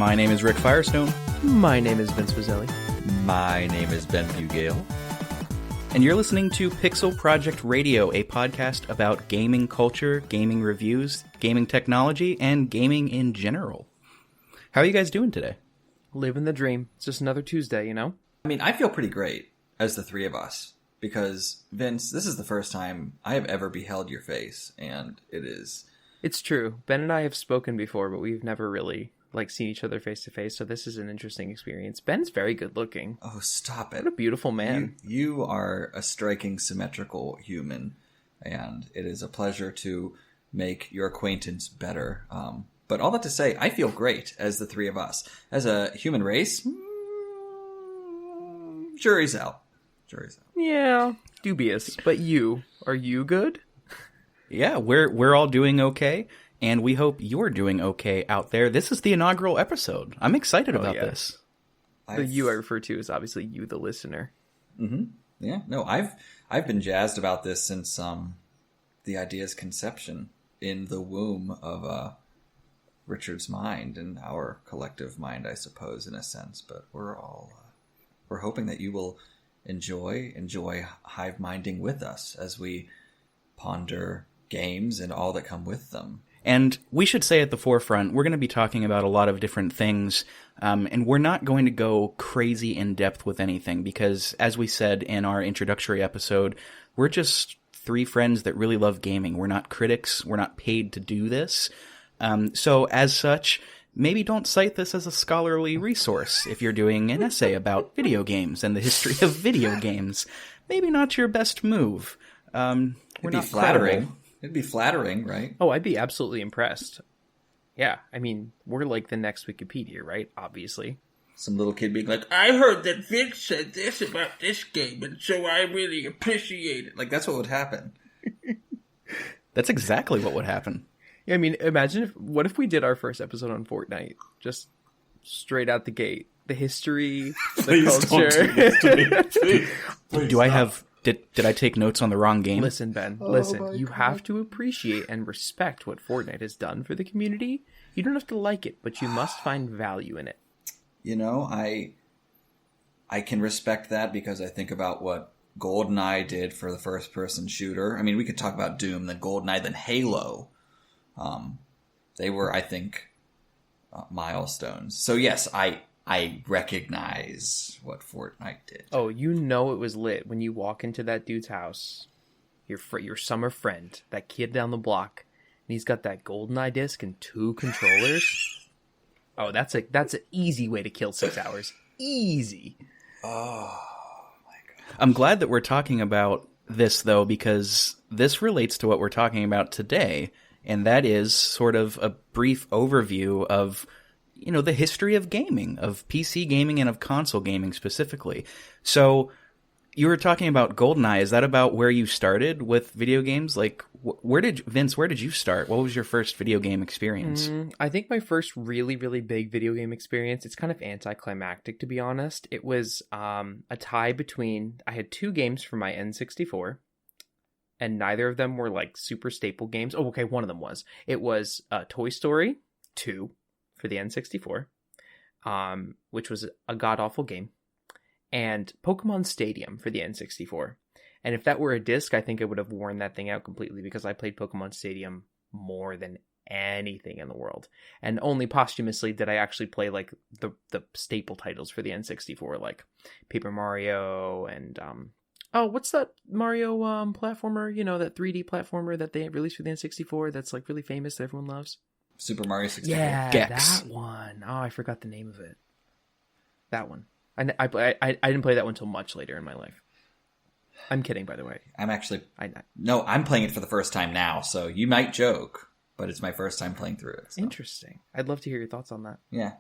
My name is Rick Firestone. My name is Vince Buzzelli. My name is Ben Bugaile. And you're listening to pixelprojectradio, a podcast about gaming culture, gaming reviews, gaming technology, and gaming in general. How are you guys doing today? Living the dream. It's just another Tuesday, you know? I mean, I feel pretty great as the three of us. Because, Vince, this is the first time I have ever beheld your face, and it is... It's true. Ben and I have spoken before, but we've never really, seen each other face to face, so this is an interesting experience. Ben's very good looking. Oh, stop it. What a beautiful man. You are a striking, symmetrical human, and it is a pleasure to make your acquaintance better. But all that to say, I feel great as the three of us. As a human race, jury's out. Yeah, dubious. But are you good? Yeah, we're all doing okay, and we hope you're doing okay out there. This is the inaugural episode. I'm excited about this. The you I refer to is obviously you, the listener. Mm-hmm. Yeah, no, I've been jazzed about this since the idea's conception in the womb of Richard's mind and our collective mind, I suppose, in a sense. But we're hoping that you will enjoy hive minding with us as we ponder games and all that come with them. And we should say at the forefront, we're going to be talking about a lot of different things, and we're not going to go crazy in depth with anything because, as we said in our introductory episode, we're just three friends that really love gaming. We're not critics. We're not paid to do this. So as such, maybe don't cite this as a scholarly resource if you're doing an essay about video games and the history of video games. Maybe not your best move. We're not flattering. credible. It'd be flattering, right? Oh, I'd be absolutely impressed. Yeah, I mean, we're like the next Wikipedia, right? Obviously. Some little kid being like, I heard that Vince said this about this game, and so I really appreciate it. Like, that's what would happen. That's exactly what would happen. Yeah, I mean, what if we did our first episode on Fortnite? Just straight out the gate. The history, the culture. Do I have... Did I take notes on the wrong game? Listen, Ben, you have to appreciate and respect what Fortnite has done for the community. You don't have to like it, but you must find value in it. You know, I can respect that because I think about what GoldenEye did for the first-person shooter. I mean, we could talk about Doom, then GoldenEye, then Halo. They were, I think, milestones. So yes, I recognize what Fortnite did. Oh, you know it was lit when you walk into that dude's house. Your summer friend, that kid down the block, and he's got that GoldenEye disc and 2 controllers. Oh, that's an easy way to kill 6 hours. Easy. Oh my god! I'm glad that we're talking about this though, because this relates to what we're talking about today, and that is sort of a brief overview of, you know, the history of gaming, of PC gaming and of console gaming specifically. So you were talking about GoldenEye. Is that about where you started with video games? Like, where did you start? What was your first video game experience? I think my first really, really big video game experience, it's kind of anticlimactic, to be honest. It was a tie between, I had 2 games for my N64, and neither of them were like super staple games. Oh, okay, one of them was. It was Toy Story 2. For the N64, which was a god-awful game, and Pokemon Stadium for the N64. And if that were a disc, I think I would have worn that thing out completely because I played Pokemon Stadium more than anything in the world. And only posthumously did I actually play like the staple titles for the N64, like Paper Mario and what's that Mario platformer? You know, that 3D platformer that they released for the N64 that's like really famous that everyone loves. Super Mario 64. Yeah, Gex. that one. Oh, I forgot the name of it. That one. I didn't play that one until much later in my life. I'm kidding, by the way. No, I'm playing it for the first time now, so you might joke, but it's my first time playing through it. So. Interesting. I'd love to hear your thoughts on that. Yeah.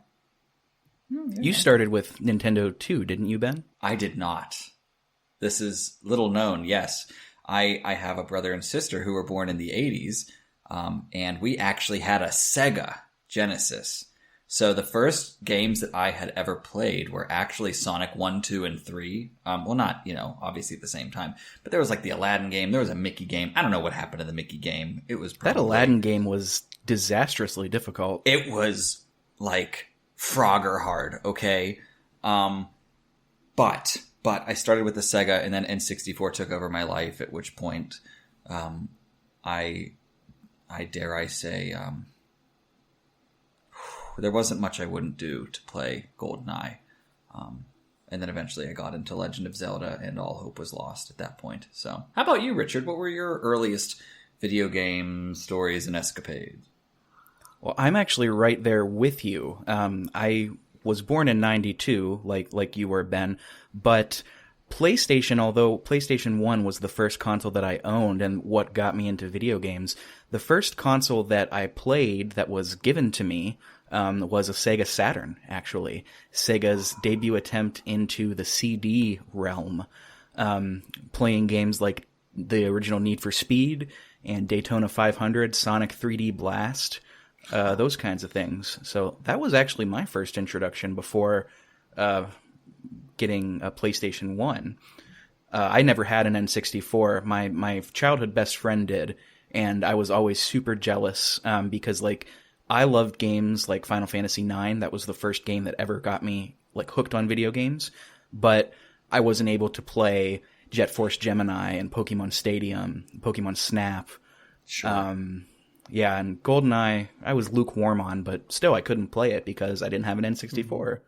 You started with Nintendo 2, didn't you, Ben? I did not. This is little known, yes. I have a brother and sister who were born in the 80s, and we actually had a Sega Genesis. So the first games that I had ever played were actually Sonic 1, 2, and 3. Well, not, obviously at the same time. But there was like the Aladdin game. There was a Mickey game. I don't know what happened to the Mickey game. It was probably... That Aladdin game was disastrously difficult. It was like Frogger hard, okay? But I started with the Sega, and then N64 took over my life, at which point I dare I say, there wasn't much I wouldn't do to play GoldenEye. And then eventually I got into Legend of Zelda, and all hope was lost at that point. So, how about you, Richard? What were your earliest video game stories and escapades? Well, I'm actually right there with you. I was born in 92, like you were, Ben, but PlayStation, although PlayStation 1 was the first console that I owned and what got me into video games, the first console that I played that was given to me was a Sega Saturn, actually. Sega's debut attempt into the CD realm, playing games like the original Need for Speed and Daytona 500, Sonic 3D Blast, those kinds of things. So that was actually my first introduction before getting a PlayStation 1. I never had an N64. My childhood best friend did, and I was always super jealous because, like, I loved games like Final Fantasy IX. That was the first game that ever got me, like, hooked on video games. But I wasn't able to play Jet Force Gemini and Pokemon Stadium, Pokemon Snap. Sure. Yeah, and GoldenEye, I was lukewarm on, but still I couldn't play it because I didn't have an N64. Mm-hmm.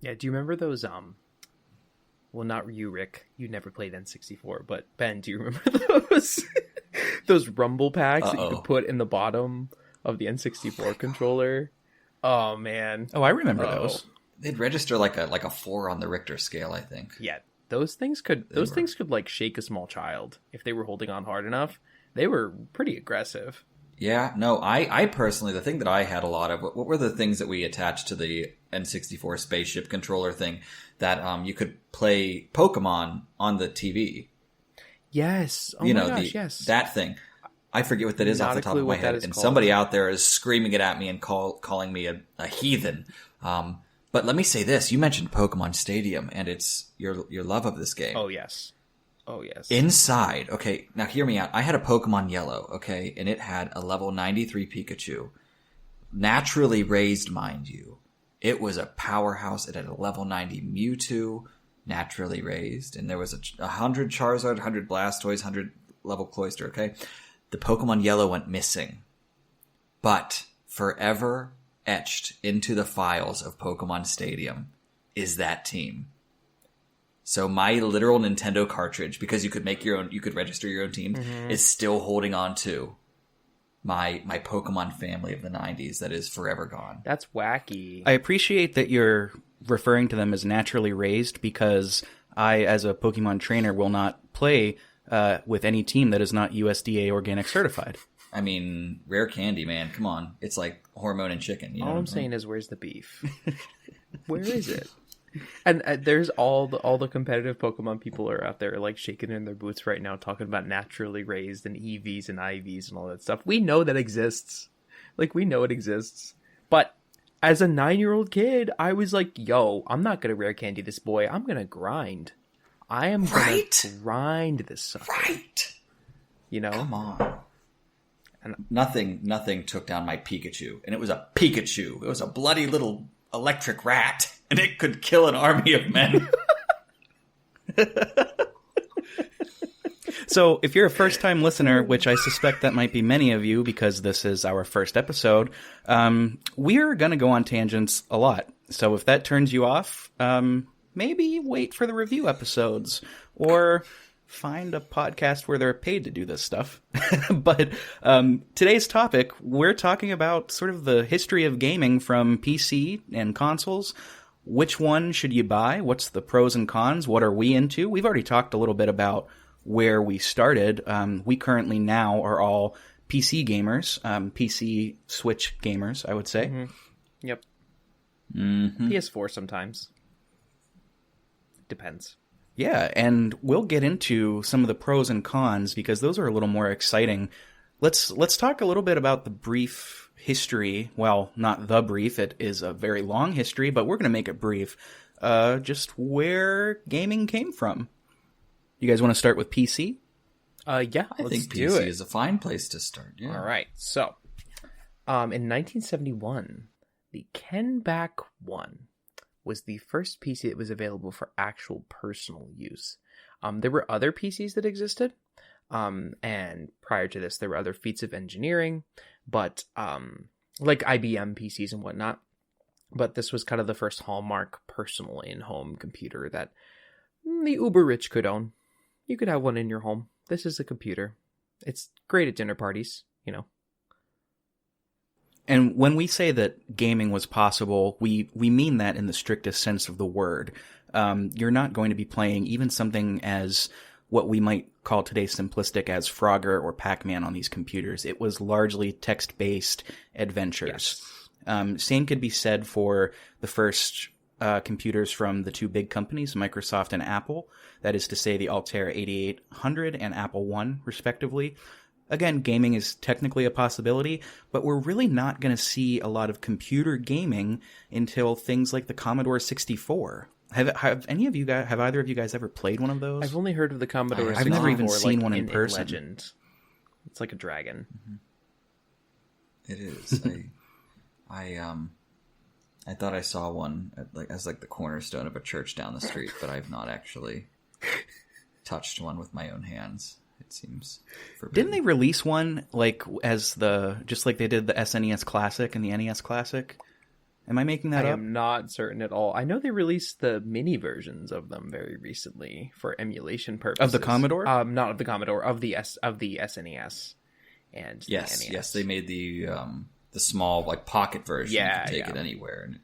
Yeah, do you remember those, well, not you, Rick. You never played N64, but Ben, do you remember those those rumble packs that you could put in the bottom of the N64 controller? Oh, man. Oh, I remember those. They'd register like a 4 on the Richter scale, I think. Yeah, those things could like shake a small child if they were holding on hard enough. They were pretty aggressive. Yeah, no, I personally, the thing that I had a lot of, what were the things that we attached to the N64 spaceship controller thing that you could play Pokemon on the TV? Yes. Oh, my gosh, yes. That thing. I forget what that is off the top of my head. And called. Somebody out there is screaming it at me and calling me a heathen. But let me say this. You mentioned Pokemon Stadium, and it's your love of this game. Oh, yes. Oh, yes. Inside, okay, now hear me out. I had a Pokemon Yellow, okay, and it had a level 93 Pikachu. Naturally raised, mind you. It was a powerhouse. It had a level 90 Mewtwo, naturally raised. And there was 100 Charizard, 100 Blastoise, 100 level Cloyster, okay? The Pokemon Yellow went missing. But forever etched into the files of Pokemon Stadium is that team. So my literal Nintendo cartridge, because you could make your own, you could register your own team, is still holding on to my Pokemon family of the 90s that is forever gone. That's wacky. I appreciate that you're referring to them as naturally raised because I, as a Pokemon trainer, will not play with any team that is not USDA organic certified. I mean, rare candy, man. Come on. It's like hormone and chicken. You know all I'm saying is, where's the beef? Where is it? And there's all the competitive Pokemon people are out there like shaking in their boots right now talking about naturally raised and EVs and IVs and all that stuff. We know that exists. Like, we know it exists. But as a 9-year-old kid, I was like, yo, I'm not going to rare candy this boy. I'm going to grind. I am going to grind this sucker. Right. You know? Come on. And nothing took down my Pikachu. And it was a Pikachu. It was a bloody little electric rat. And it could kill an army of men. So if you're a first-time listener, which I suspect that might be many of you because this is our first episode, we're going to go on tangents a lot. So if that turns you off, maybe wait for the review episodes or find a podcast where they're paid to do this stuff. But today's topic, we're talking about sort of the history of gaming from PC and consoles. Which one should you buy? What's the pros and cons? What are we into? We've already talked a little bit about where we started. We currently now are all PC gamers, PC Switch gamers, I would say. Mm-hmm. Yep. Mm-hmm. PS4 sometimes. Depends. Yeah, and we'll get into some of the pros and cons because those are a little more exciting. Let's talk a little bit about the brief history. Well, not the brief. It is a very long history, but we're going to make it brief. Just where gaming came from. You guys want to start with PC? Yeah, I think PC is a fine place to start. Yeah. All right. So, in 1971, The Kenback 1 was the first PC that was available for actual personal use. There were other PCs that existed, and prior to this, there were other feats of engineering, but like IBM PCs and whatnot. But this was kind of the first hallmark personal in-home computer that the uber rich could own. You could have one in your home. This is a computer. It's great at dinner parties, you know. And when we say that gaming was possible, we mean that in the strictest sense of the word. You're not going to be playing even something as what we might call today simplistic as Frogger or Pac-Man on these computers. It was largely text-based adventures. Yes. Same could be said for the first computers from the two big companies, Microsoft and Apple. That is to say the Altair 8800 and Apple I, respectively. Again, gaming is technically a possibility, but we're really not going to see a lot of computer gaming until things like the Commodore 64. Have either of you guys ever played one of those? I've only heard of the Commodore 64. I've never even seen like one in person. Legend. It's like a dragon. It is. I thought I saw one as the cornerstone of a church down the street, but I've not actually touched one with my own hands. It seems forbidden. Didn't they release one just like they did the SNES Classic and the NES Classic? Am I making that up? I am not certain at all. I know they released the mini versions of them very recently for emulation purposes. Of the Commodore? Not of the Commodore, of the SNES and yes, the NES. Yes, they made the small pocket version. Yeah, you can take it anywhere. And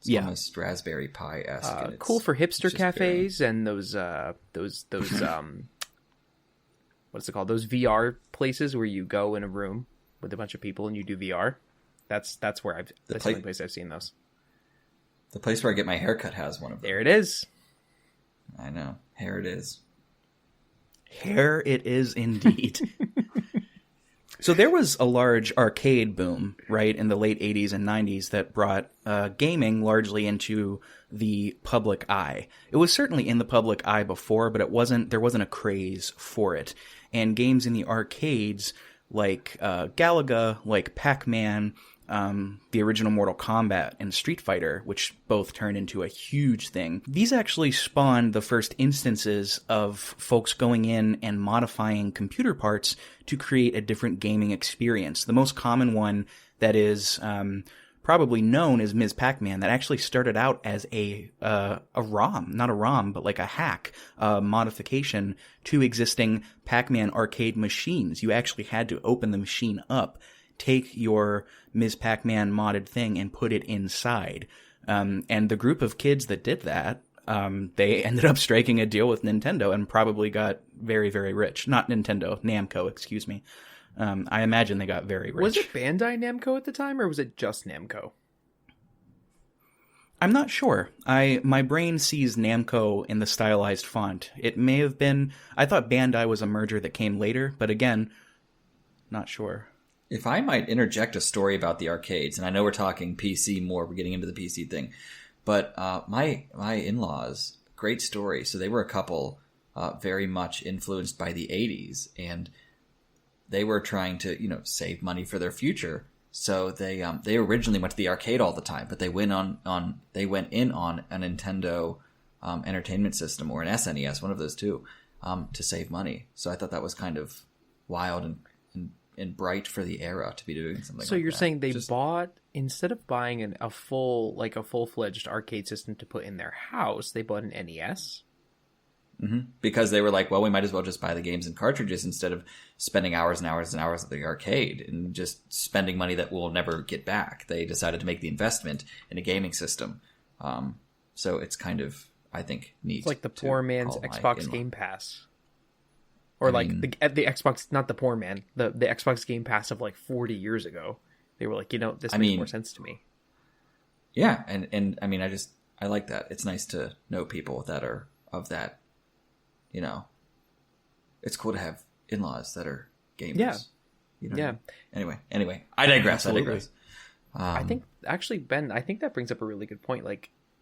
it's almost Raspberry Pi-esque. Cool for hipster cafes and those what's it called? Those VR places where you go in a room with a bunch of people and you do VR. That's where that's the only place I've seen those. The place where I get my haircut has one of them. There it is. I know. Here it is. Here it is indeed. So there was a large arcade boom, right, in the late 80s and 90s that brought gaming largely into the public eye. It was certainly in the public eye before, but there wasn't a craze for it. And games in the arcades like Galaga, like Pac-Man, the original Mortal Kombat and Street Fighter, which both turned into a huge thing. These actually spawned the first instances of folks going in and modifying computer parts to create a different gaming experience. The most common one that is probably known as Ms. Pac-Man that actually started out as a ROM, not a ROM, but like a hack, modification to existing Pac-Man arcade machines. You actually had to open the machine up, take your Ms. Pac-Man modded thing and put it inside. And the group of kids that did that, they ended up striking a deal with Nintendo and probably got very, very rich. Not Nintendo, Namco, excuse me. I imagine they got very rich. Was it Bandai Namco at the time, or was it just Namco? I'm not sure. My brain sees Namco in the stylized font. It may have been... I thought Bandai was a merger that came later, but again, not sure. If I might interject a story about the arcades, and I know we're talking PC more, we're getting into the PC thing, but my in-laws, great story. So they were a couple very much influenced by the 80s, and they were trying to, save money for their future. So they originally went to the arcade all the time, but they went in on a Nintendo Entertainment System or an SNES, one of those two, to save money. So I thought that was kind of wild and bright for the era to be doing something like that. So you're saying they bought, instead of buying a full-fledged arcade system to put in their house, they bought an NES? Mm-hmm. Because they were like, well, we might as well just buy the games and cartridges instead of spending hours and hours and hours at the arcade and just spending money that we'll never get back. They decided to make the investment in a gaming system. So it's kind of, I think, neat. It's like the poor man's Xbox Game Pass. Or the Xbox, not the poor man, the Xbox Game Pass of 40 years ago. They were like, this makes more sense to me. Yeah, and I mean, I like that. It's nice to know people that are of that. It's cool to have in-laws that are gamers. Yeah. Anyway, I digress. Absolutely. I think, actually, Ben, I think that brings up a really good point.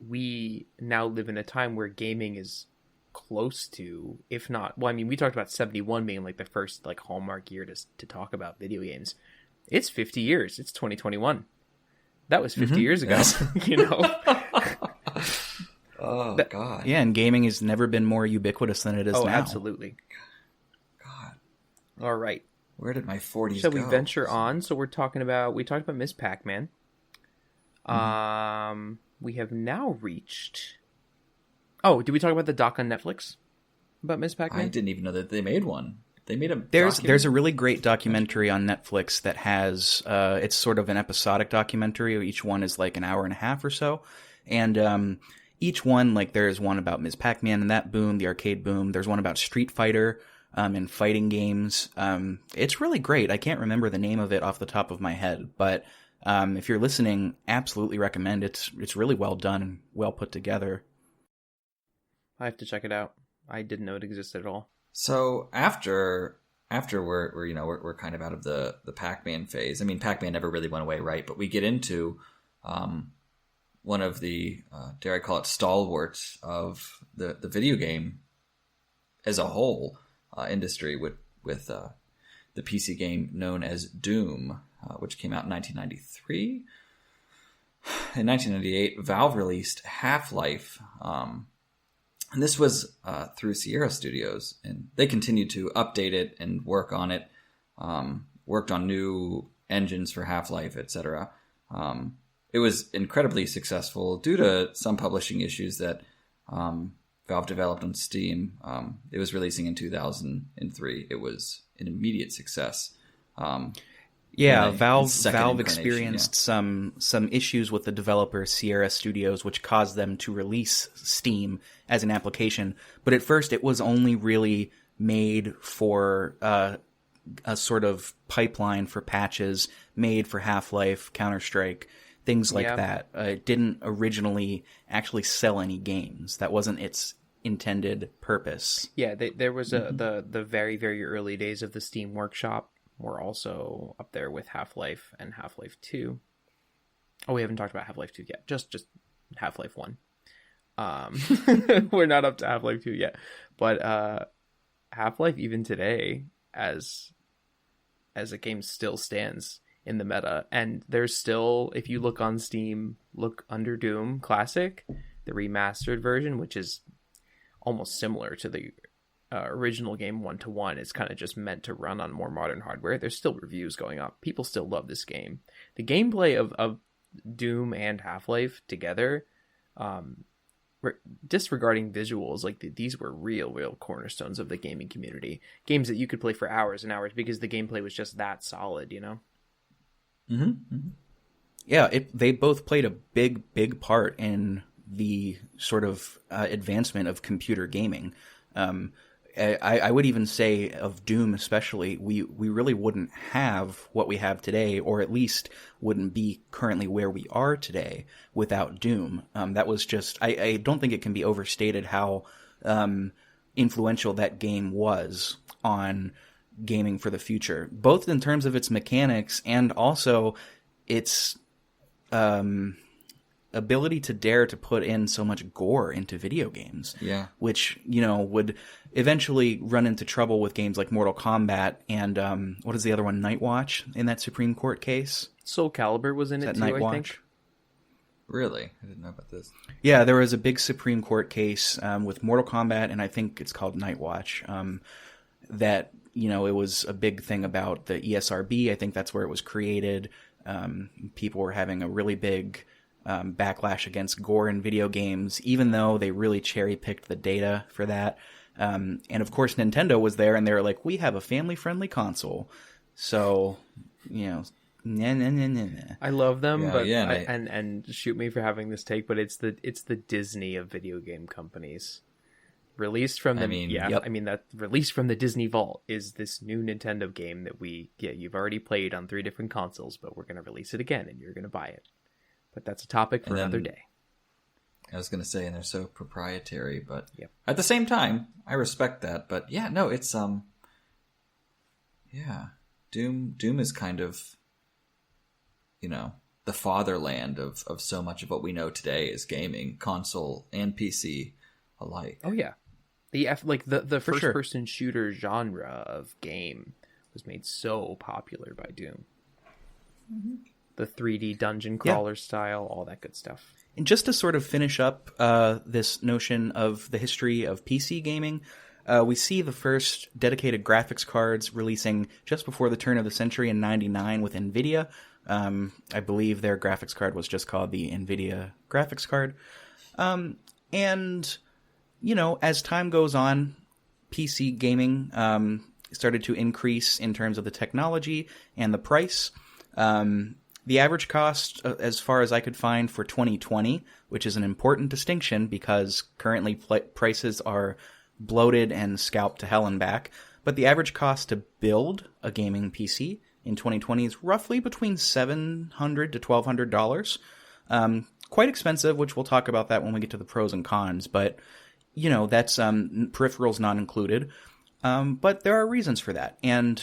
We now live in a time where gaming is close to, if not, we talked about 71 being the first hallmark year to talk about video games. It's 50 years. It's 2021. That was 50 years ago. You know. Oh God. Yeah, and gaming has never been more ubiquitous than it is now. Absolutely. God. All right. Where did my 40s Shall go? we venture on? So we talked about Miss Pac-Man. We have now reached. Oh, did we talk about the doc on Netflix about Miss Pac-Man? I didn't even know that they made one. They made a. There's a really great documentary on Netflix that has it's sort of an episodic documentary. Each one is like an hour and a half or so, and each one, like, there's one about Ms. Pac-Man and that boom, the arcade boom. There's one about Street Fighter and fighting games. It's really great. I can't remember the name of it off the top of my head, but if you're listening, absolutely recommend it. It's really well done and well put together. I have to check it out. I didn't know it existed at all. So after we're kind of out of the Pac-Man phase. I mean, Pac-Man never really went away, right? But we get into one of the dare I call it stalwarts of the video game as a whole industry with the PC game known as Doom, which came out in 1993. In 1998, Valve released Half-Life. And this was through Sierra Studios, and they continued to update it and work on it, worked on new engines for Half-Life, etc. It was incredibly successful due to some publishing issues that Valve developed on Steam. It was releasing in 2003. It was an immediate success. Valve experienced some issues with the developer Sierra Studios, which caused them to release Steam as an application. But at first, it was only really made for a sort of pipeline for patches made for Half-Life, Counter-Strike, things like that. It didn't originally actually sell any games. That wasn't its intended purpose. Yeah, there was the very, very early days of the Steam Workshop were also up there with Half-Life and Half-Life 2. Oh, we haven't talked about Half-Life 2 yet. Just Half-Life 1. We're not up to Half-Life 2 yet. But Half-Life, even today, as a game, still stands in the meta. And there's still, if you look on Steam, look under Doom Classic, the remastered version, which is almost similar to the original game 1-to-1. It's kind of just meant to run on more modern hardware. There's still reviews going up. People still love this game. The gameplay of Doom and Half-Life together, disregarding visuals, like these were real cornerstones of the gaming community. Games that you could play for hours and hours because the gameplay was just that solid, you know? Mm-hmm. Mm-hmm. Yeah, they both played a big part in the sort of advancement of computer gaming. I would even say of Doom especially, we really wouldn't have what we have today, or at least wouldn't be currently where we are today without Doom. That was just, I don't think it can be overstated how influential that game was on gaming for the future, both in terms of its mechanics and also its ability to dare to put in so much gore into video games. Yeah. Which, would eventually run into trouble with games like Mortal Kombat and, what is the other one, Night Watch, in that Supreme Court case? Soul Calibur was in it too, Night I Watch? think. Really? I didn't know about this. Yeah, there was a big Supreme Court case with Mortal Kombat, and I think it's called Night Watch, that, it was a big thing about the ESRB. I think that's where it was created. People were having a really big backlash against gore in video games, even though they really cherry-picked the data for that. And of course, Nintendo was there, and they were like, we have a family-friendly console. So, nah. I love them, Yeah, but and shoot me for having this take, but it's the Disney of video game companies. Released from the that released from the Disney Vault is this new Nintendo game that you've already played on 3 different consoles, but we're going to release it again and you're going to buy it. But that's a topic for another day. I was going to say, and they're so proprietary, but Yep. At the same time, I respect that. But yeah, no, it's Doom is kind of, the fatherland of so much of what we know today is gaming, console and PC alike. Oh yeah. The first person shooter genre of game was made so popular by Doom. Mm-hmm. the 3D dungeon crawler style, all that good stuff. And just to sort of finish up this notion of the history of PC gaming, we see the first dedicated graphics cards releasing just before the turn of the century in '99 with NVIDIA. I believe their graphics card was just called the NVIDIA graphics card. And, you know, as time goes on, PC gaming started to increase in terms of the technology and the price. The average cost, as far as I could find, for 2020, which is an important distinction because currently prices are bloated and scalped to hell and back, but the average cost to build a gaming PC in 2020 is roughly between $700 to $1,200. Quite expensive, which we'll talk about that when we get to the pros and cons, but, you know, that's peripherals not included. But there are reasons for that. And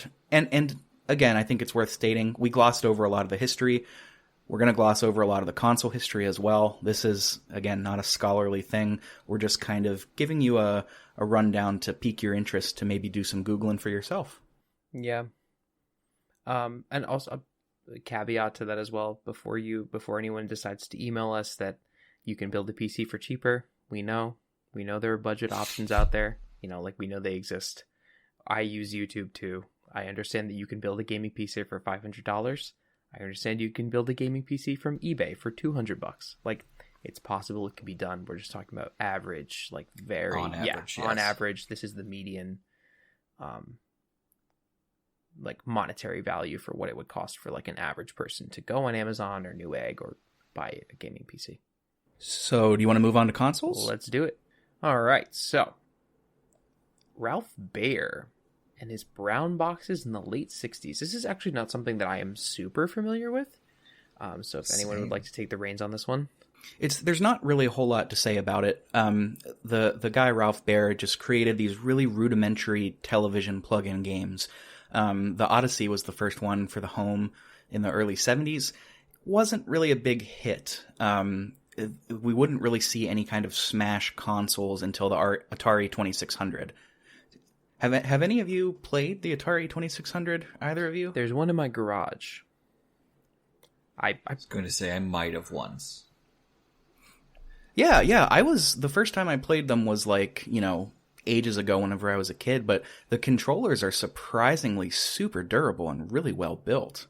again, I think it's worth stating, we glossed over a lot of the history. We're going to gloss over a lot of the console history as well. This is, again, not a scholarly thing. We're just kind of giving you a rundown to pique your interest to maybe do some Googling for yourself. Yeah. And also a caveat to that as well, before anyone decides to email us that you can build a PC for cheaper. We know there are budget options out there. You know, like we know they exist. I use YouTube too. I understand that you can build a gaming PC for $500. I understand you can build a gaming PC from eBay for $200. Like, it's possible it can be done. We're just talking about average, like on average, this is the median, like monetary value for what it would cost for like an average person to go on Amazon or Newegg or buy a gaming PC. So, do you want to move on to consoles? Let's do it. All right. So, Ralph Baer and his brown boxes in the late 60s. This is actually not something that I am super familiar with. So if anyone would like to take the reins on this one. There's not really a whole lot to say about it. The guy Ralph Baer just created these really rudimentary television plug-in games. The Odyssey was the first one for the home in the early 70s. Wasn't really a big hit. We wouldn't really see any kind of smash consoles until the Atari 2600. Have any of you played the Atari 2600? Either of you? There's one in my garage. I was going to say I might have once. Yeah. The first time I played them was like, you know, ages ago whenever I was a kid, but the controllers are surprisingly super durable and really well built.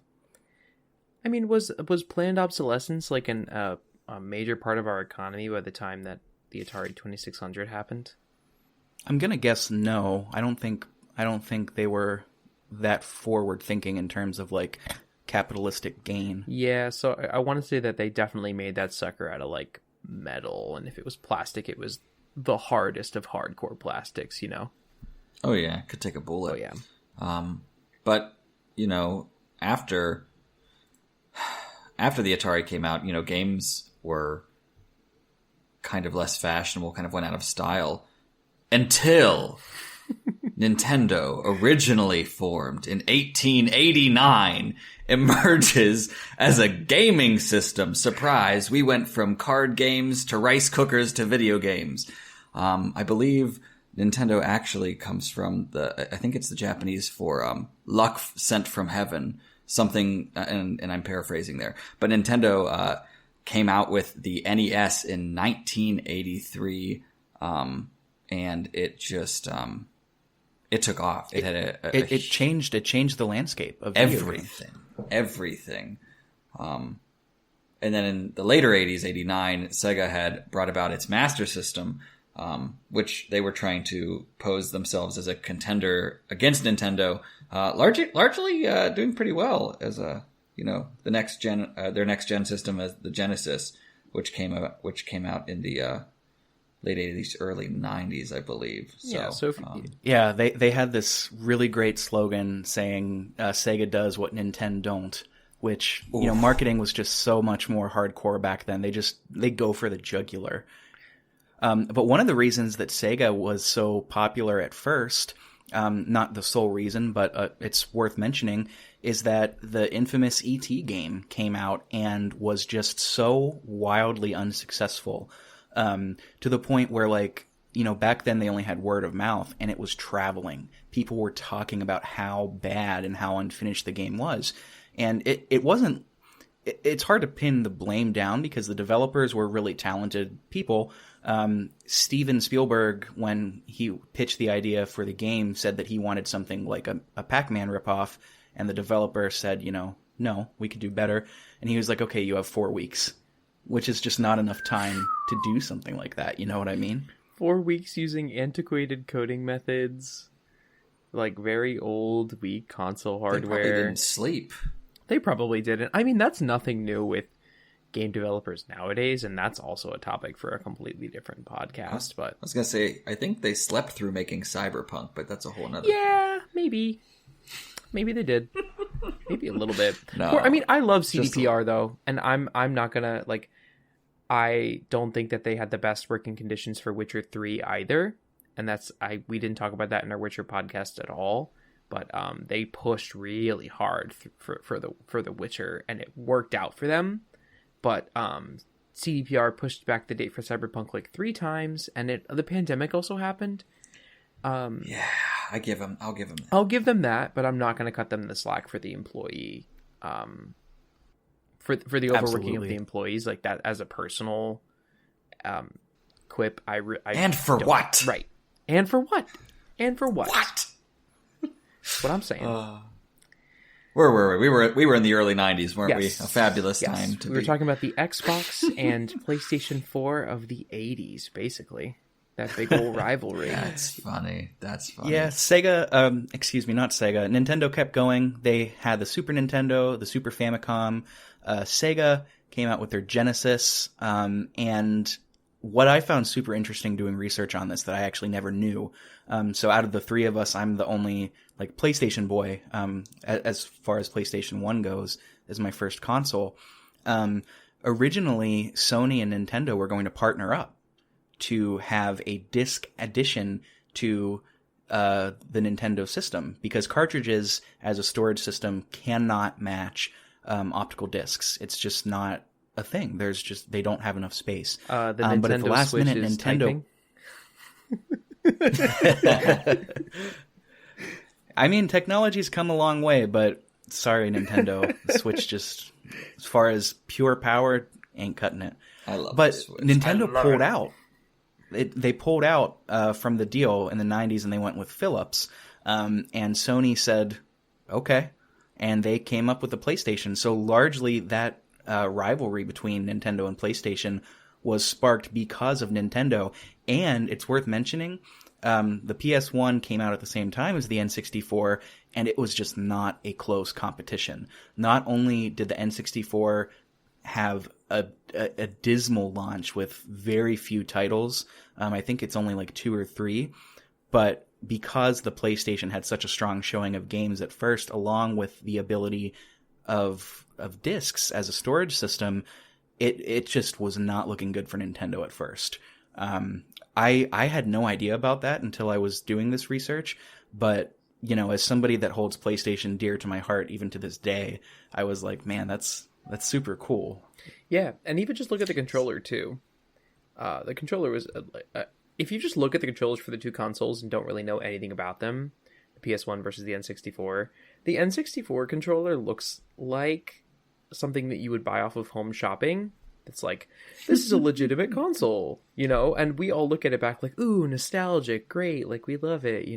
I mean, was planned obsolescence like a major part of our economy by the time that the Atari 2600 happened? I'm gonna guess no. I don't think they were that forward thinking in terms of like capitalistic gain. Yeah, so I want to say that they definitely made that sucker out of like metal, and if it was plastic, it was the hardest of hardcore plastics, you know. Oh yeah, could take a bullet. Oh yeah. But you know, after the Atari came out, you know, games were kind of less fashionable, kind of went out of style. Until Nintendo, originally formed in 1889, emerges as a gaming system. Surprise, we went from card games to rice cookers to video games. I believe Nintendo actually comes from I think it's the Japanese for luck sent from heaven. Something, and I'm paraphrasing there. But Nintendo came out with the NES in 1983, and it just it took off. It had it changed the landscape of everything. And then in the later 80s, 89, Sega had brought about its Master System, which they were trying to pose themselves as a contender against Nintendo, largely doing pretty well as the next gen, their next gen system as the Genesis, which came out in the late 80s, early 90s, I believe. So, they had this really great slogan saying Sega does what Nintendo don't, which, you know, marketing was just so much more hardcore back then. They go for the jugular. But one of the reasons that Sega was so popular at first, not the sole reason, but it's worth mentioning, is that the infamous E.T. game came out and was just so wildly unsuccessful. To the point where, like, you know, back then they only had word of mouth and it was traveling. People were talking about how bad and how unfinished the game was. And it wasn't it's hard to pin the blame down because the developers were really talented people. Steven Spielberg, when he pitched the idea for the game, said that he wanted something like a Pac-Man ripoff, and the developer said, no, we could do better. And he was like, okay, you have 4 weeks, which is just not enough time to do something like that. You know what I mean? 4 weeks using antiquated coding methods, like very old, weak console hardware. They probably didn't sleep. They probably didn't. I mean, that's nothing new with game developers nowadays, and that's also a topic for a completely different podcast. But I was gonna say, I think they slept through making Cyberpunk, but that's a whole nother. Yeah, maybe they did. Maybe a little bit. No, I mean, I love CDPR though, and I'm not gonna like. I don't think that they had the best working conditions for Witcher 3 either, and we didn't talk about that in our Witcher podcast at all. But they pushed really hard for the Witcher, and it worked out for them. But CDPR pushed back the date for Cyberpunk like 3 times, and the pandemic also happened. Yeah, I'll give them that. I'll give them that, but I'm not going to cut them the slack for the employee, for the overworking of the employees, like that as a personal quip. And for what? Right. And for what? What? What I'm saying. Where were we? We were in the early 90s, weren't we? A fabulous time to be. We were talking about the Xbox and PlayStation 4 of the 80s, basically. That big old rivalry. That's funny. Yeah, Sega, excuse me, not Sega. Nintendo kept going. They had the Super Nintendo, the Super Famicom. Sega came out with their Genesis. And what I found super interesting doing research on this that I actually never knew. So out of the 3 of us, I'm the only like PlayStation boy, as far as PlayStation 1 goes, as my first console. Originally, Sony and Nintendo were going to partner up to have a disc addition to the Nintendo system, because cartridges as a storage system cannot match optical discs. It's just not a thing. They don't have enough space. But at the last Switch minute, Nintendo. I mean, technology's come a long way, but sorry, Nintendo. The Switch just, as far as pure power, ain't cutting it. I love but the Switch. Nintendo pulled out. They pulled out from the deal in the 90s, and they went with Philips. And Sony said, okay. And they came up with the PlayStation. So largely that rivalry between Nintendo and PlayStation was sparked because of Nintendo. And it's worth mentioning, the PS1 came out at the same time as the N64, and it was just not a close competition. Not only did the N64 have a dismal launch with very few titles, I think it's only like 2 or 3, but because the PlayStation had such a strong showing of games at first, along with the ability of discs as a storage system, it just was not looking good for Nintendo at first. I had no idea about that until I was doing this research, but as somebody that holds PlayStation dear to my heart, even to this day, I was like, man, that's super cool. Yeah, and even just look at the controller too. The controller was, if you just look at the controllers for the 2 consoles and don't really know anything about them, the PS1 versus the N64 controller looks like something that you would buy off of Home Shopping. It's like, this is a legitimate console, and we all look at it back like, ooh, nostalgic, great, like we love it,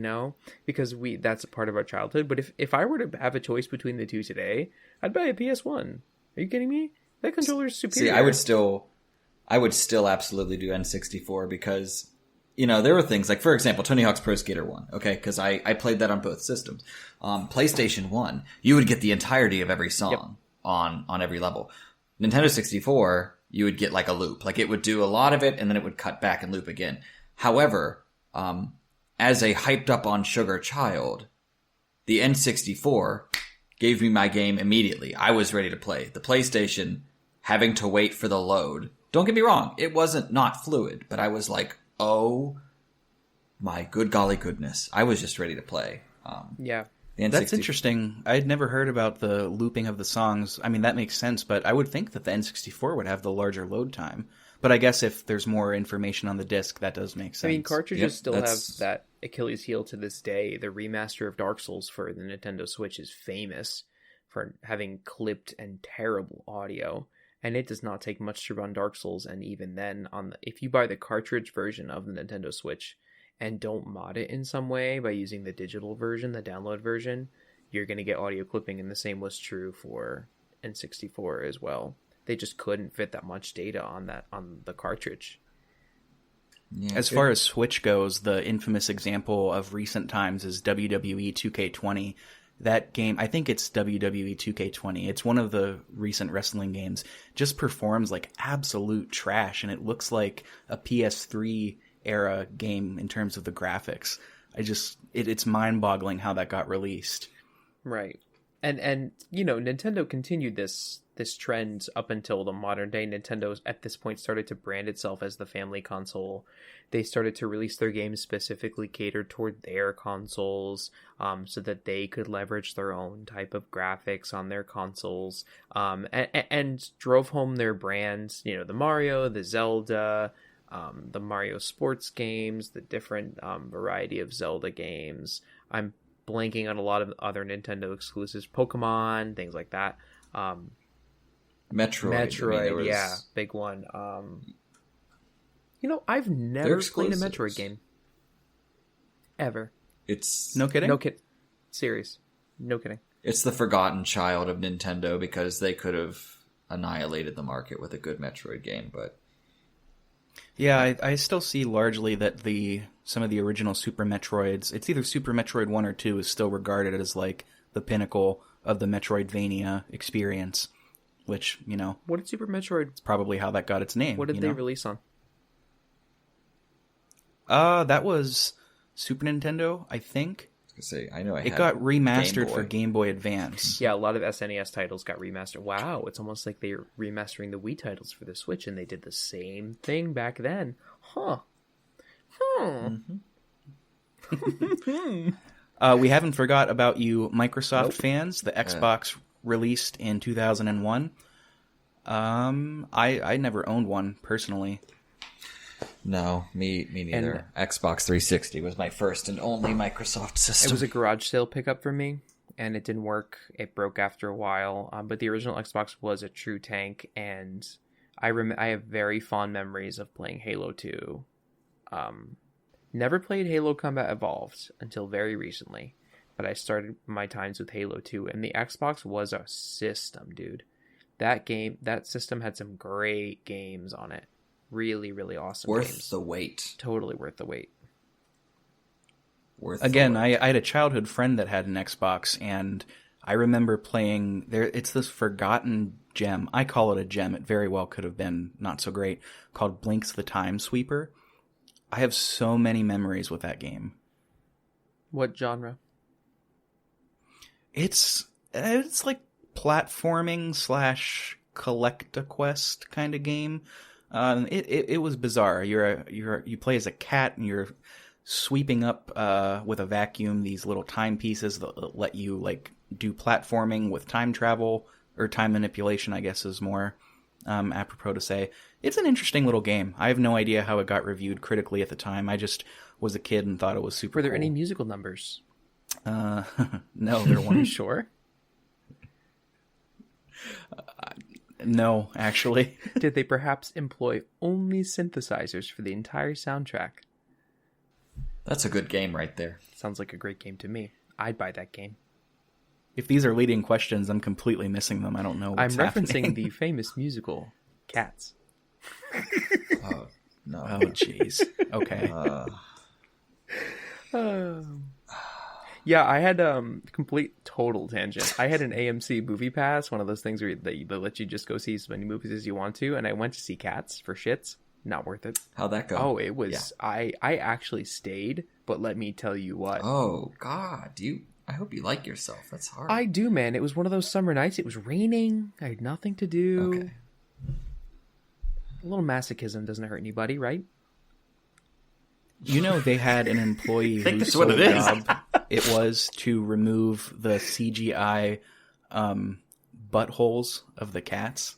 because that's a part of our childhood. But if I were to have a choice between the 2 today, I'd buy a PS1. Are you kidding me? That controller is superior. See, I would still absolutely do N64 because, there were things like, for example, Tony Hawk's Pro Skater 1, okay? Because I played that on both systems. PlayStation 1, you would get the entirety of every song on every level. Nintendo 64, you would get like a loop. Like it would do a lot of it and then it would cut back and loop again. However, as a hyped up on sugar child, the N64 gave me my game immediately. I was ready to play. The PlayStation, having to wait for the load. Don't get me wrong, it wasn't not fluid, but I was like, oh my good golly goodness. I was just ready to play. Yeah. That's interesting. I'd never heard about the looping of the songs. I mean, that makes sense, but I would think that the N64 would have the larger load time. But I guess if there's more information on the disc, that does make sense. I mean, cartridges still have that Achilles heel to this day. The remaster of Dark Souls for the Nintendo Switch is famous for having clipped and terrible audio, and it does not take much to run Dark Souls. And even then, if you buy the cartridge version of the Nintendo Switch and don't mod it in some way by using the digital version, the download version, you're going to get audio clipping, and the same was true for N64 as well. They just couldn't fit that much data on the cartridge. Yeah, as far as Switch goes, the infamous example of recent times is WWE 2K20. That game, I think it's WWE 2K20. It's one of the recent wrestling games. Just performs like absolute trash, and it looks like a PS3 era game in terms of the graphics. It's mind-boggling how that got released. Right. And Nintendo continued this trend up until the modern day. Nintendo at this point started to brand itself as the family console. They started to release their games specifically catered toward their consoles, so that they could leverage their own type of graphics on their consoles, and drove home their brands. The Mario, the Zelda, the Mario sports games, the different variety of Zelda games. I'm blanking on a lot of other Nintendo exclusives, Pokemon, things like that. Metroid, yeah, big one. I've never played a Metroid game. Ever. It's... No kidding? No kid. Serious. No kidding. It's the forgotten child of Nintendo because they could have annihilated the market with a good Metroid game, but... Yeah, I still see largely that some of the original Super Metroids, it's either Super Metroid 1 or 2, is still regarded as like the pinnacle of the Metroidvania experience, which, What did Super Metroid... It's probably how that got its name. What did they release on? That was Super Nintendo, I think. I was gonna say, I know it got remastered for Game Boy Advance. Yeah, a lot of SNES titles got remastered. Wow, it's almost like they're remastering the Wii titles for the Switch, and they did the same thing back then. Huh. We haven't forgot about you Microsoft fans. The Xbox released in 2001. I never owned one, personally. No, me neither. Xbox 360 was my first and only Microsoft system. It was a garage sale pickup for me, and it didn't work. It broke after a while, but the original Xbox was a true tank, and I have very fond memories of playing Halo 2. Never played Halo Combat Evolved until very recently, but I started my times with Halo 2, and the Xbox was a system, dude. That system had some great games on it. Really, really awesome games. Worth the wait. Totally worth the wait. Again, I had a childhood friend that had an Xbox, and I remember playing there. It's this forgotten gem. I call it a gem. It very well could have been not so great. Called Blinks the Time Sweeper. I have so many memories with that game. What genre? It's like platforming / collect-a-quest kind of game. It was bizarre. You play as a cat, and you're sweeping up with a vacuum these little timepieces that let you like do platforming with time travel, or time manipulation, I guess is more apropos to say. It's an interesting little game. I have no idea how it got reviewed critically at the time. I just was a kid and thought it was super Were there cool. any musical numbers? No, there weren't. Sure. No, actually. Did they perhaps employ only synthesizers for the entire soundtrack? That's a good game right there. Sounds like a great game to me. I'd buy that game. If these are leading questions, I'm completely missing them. I don't know what's happening. I'm referencing the famous musical, Cats. Oh, no. Oh, jeez. Okay. Yeah, I had complete total tangent. I had an AMC movie pass, one of those things where they let you just go see as many movies as you want to, and I went to see Cats for shits. Not worth it. How'd that go? Oh, it was. Yeah. I actually stayed, but let me tell you what. Oh God, I hope you like yourself. That's hard. I do, man. It was one of those summer nights. It was raining. I had nothing to do. Okay. A little masochism doesn't hurt anybody, right? You know, they had an employee whose sole job it was to remove the CGI buttholes of the cats.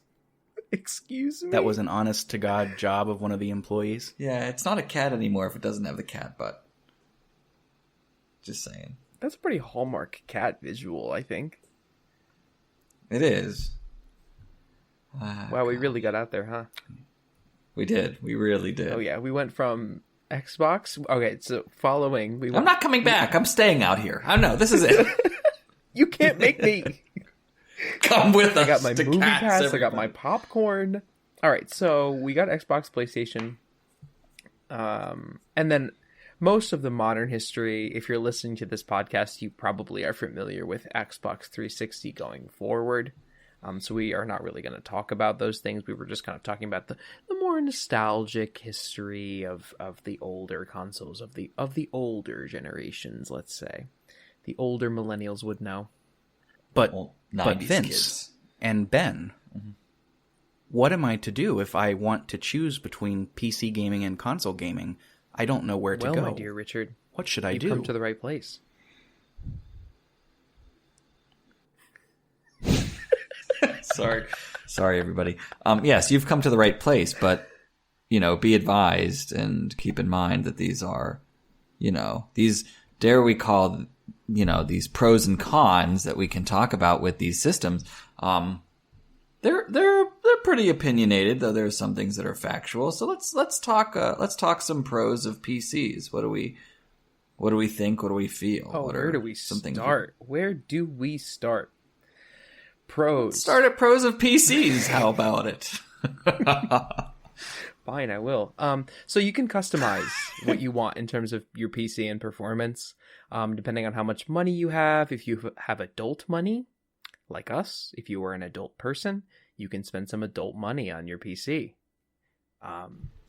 Excuse me? That was an honest-to-God job of one of the employees. Yeah, it's not a cat anymore if it doesn't have the cat butt. Just saying. That's a pretty Hallmark cat visual, I think. It is. Wow, we really got out there, huh? We did. We really did. Oh yeah, we went from Xbox. Okay, so following, I'm not coming back. I'm staying out here. I know. This is it. You can't make me. Come with us. I got my to movie Cats, pass. everybody. I got my popcorn. All right, so we got Xbox, PlayStation, and then most of the modern history. If you're listening to this podcast, you probably are familiar with Xbox 360 going forward. So we are not really going to talk about those things. We were just kind of talking about the more nostalgic history of the older consoles, of the older generations, let's say. The older millennials would know. But 90s Vince kids. and Ben, what am I to do if I want to choose between PC gaming and console gaming? I don't know where to go. Well, my dear Richard, what should I do? You've come to the right place. Sorry, everybody. Yes, you've come to the right place, but be advised and keep in mind that these are, these dare we call, these pros and cons that we can talk about with these systems. They're pretty opinionated, though there are some things that are factual. So let's talk some pros of PCs. What do we think? What do we feel? Oh, where do we start? Where do we start? Pros. Let's start at pros of PCs. How about it? Fine, I will. So you can customize what you want in terms of your PC and performance, depending on how much money you have. If you have adult money, like us, if you are an adult person, you can spend some adult money on your PC.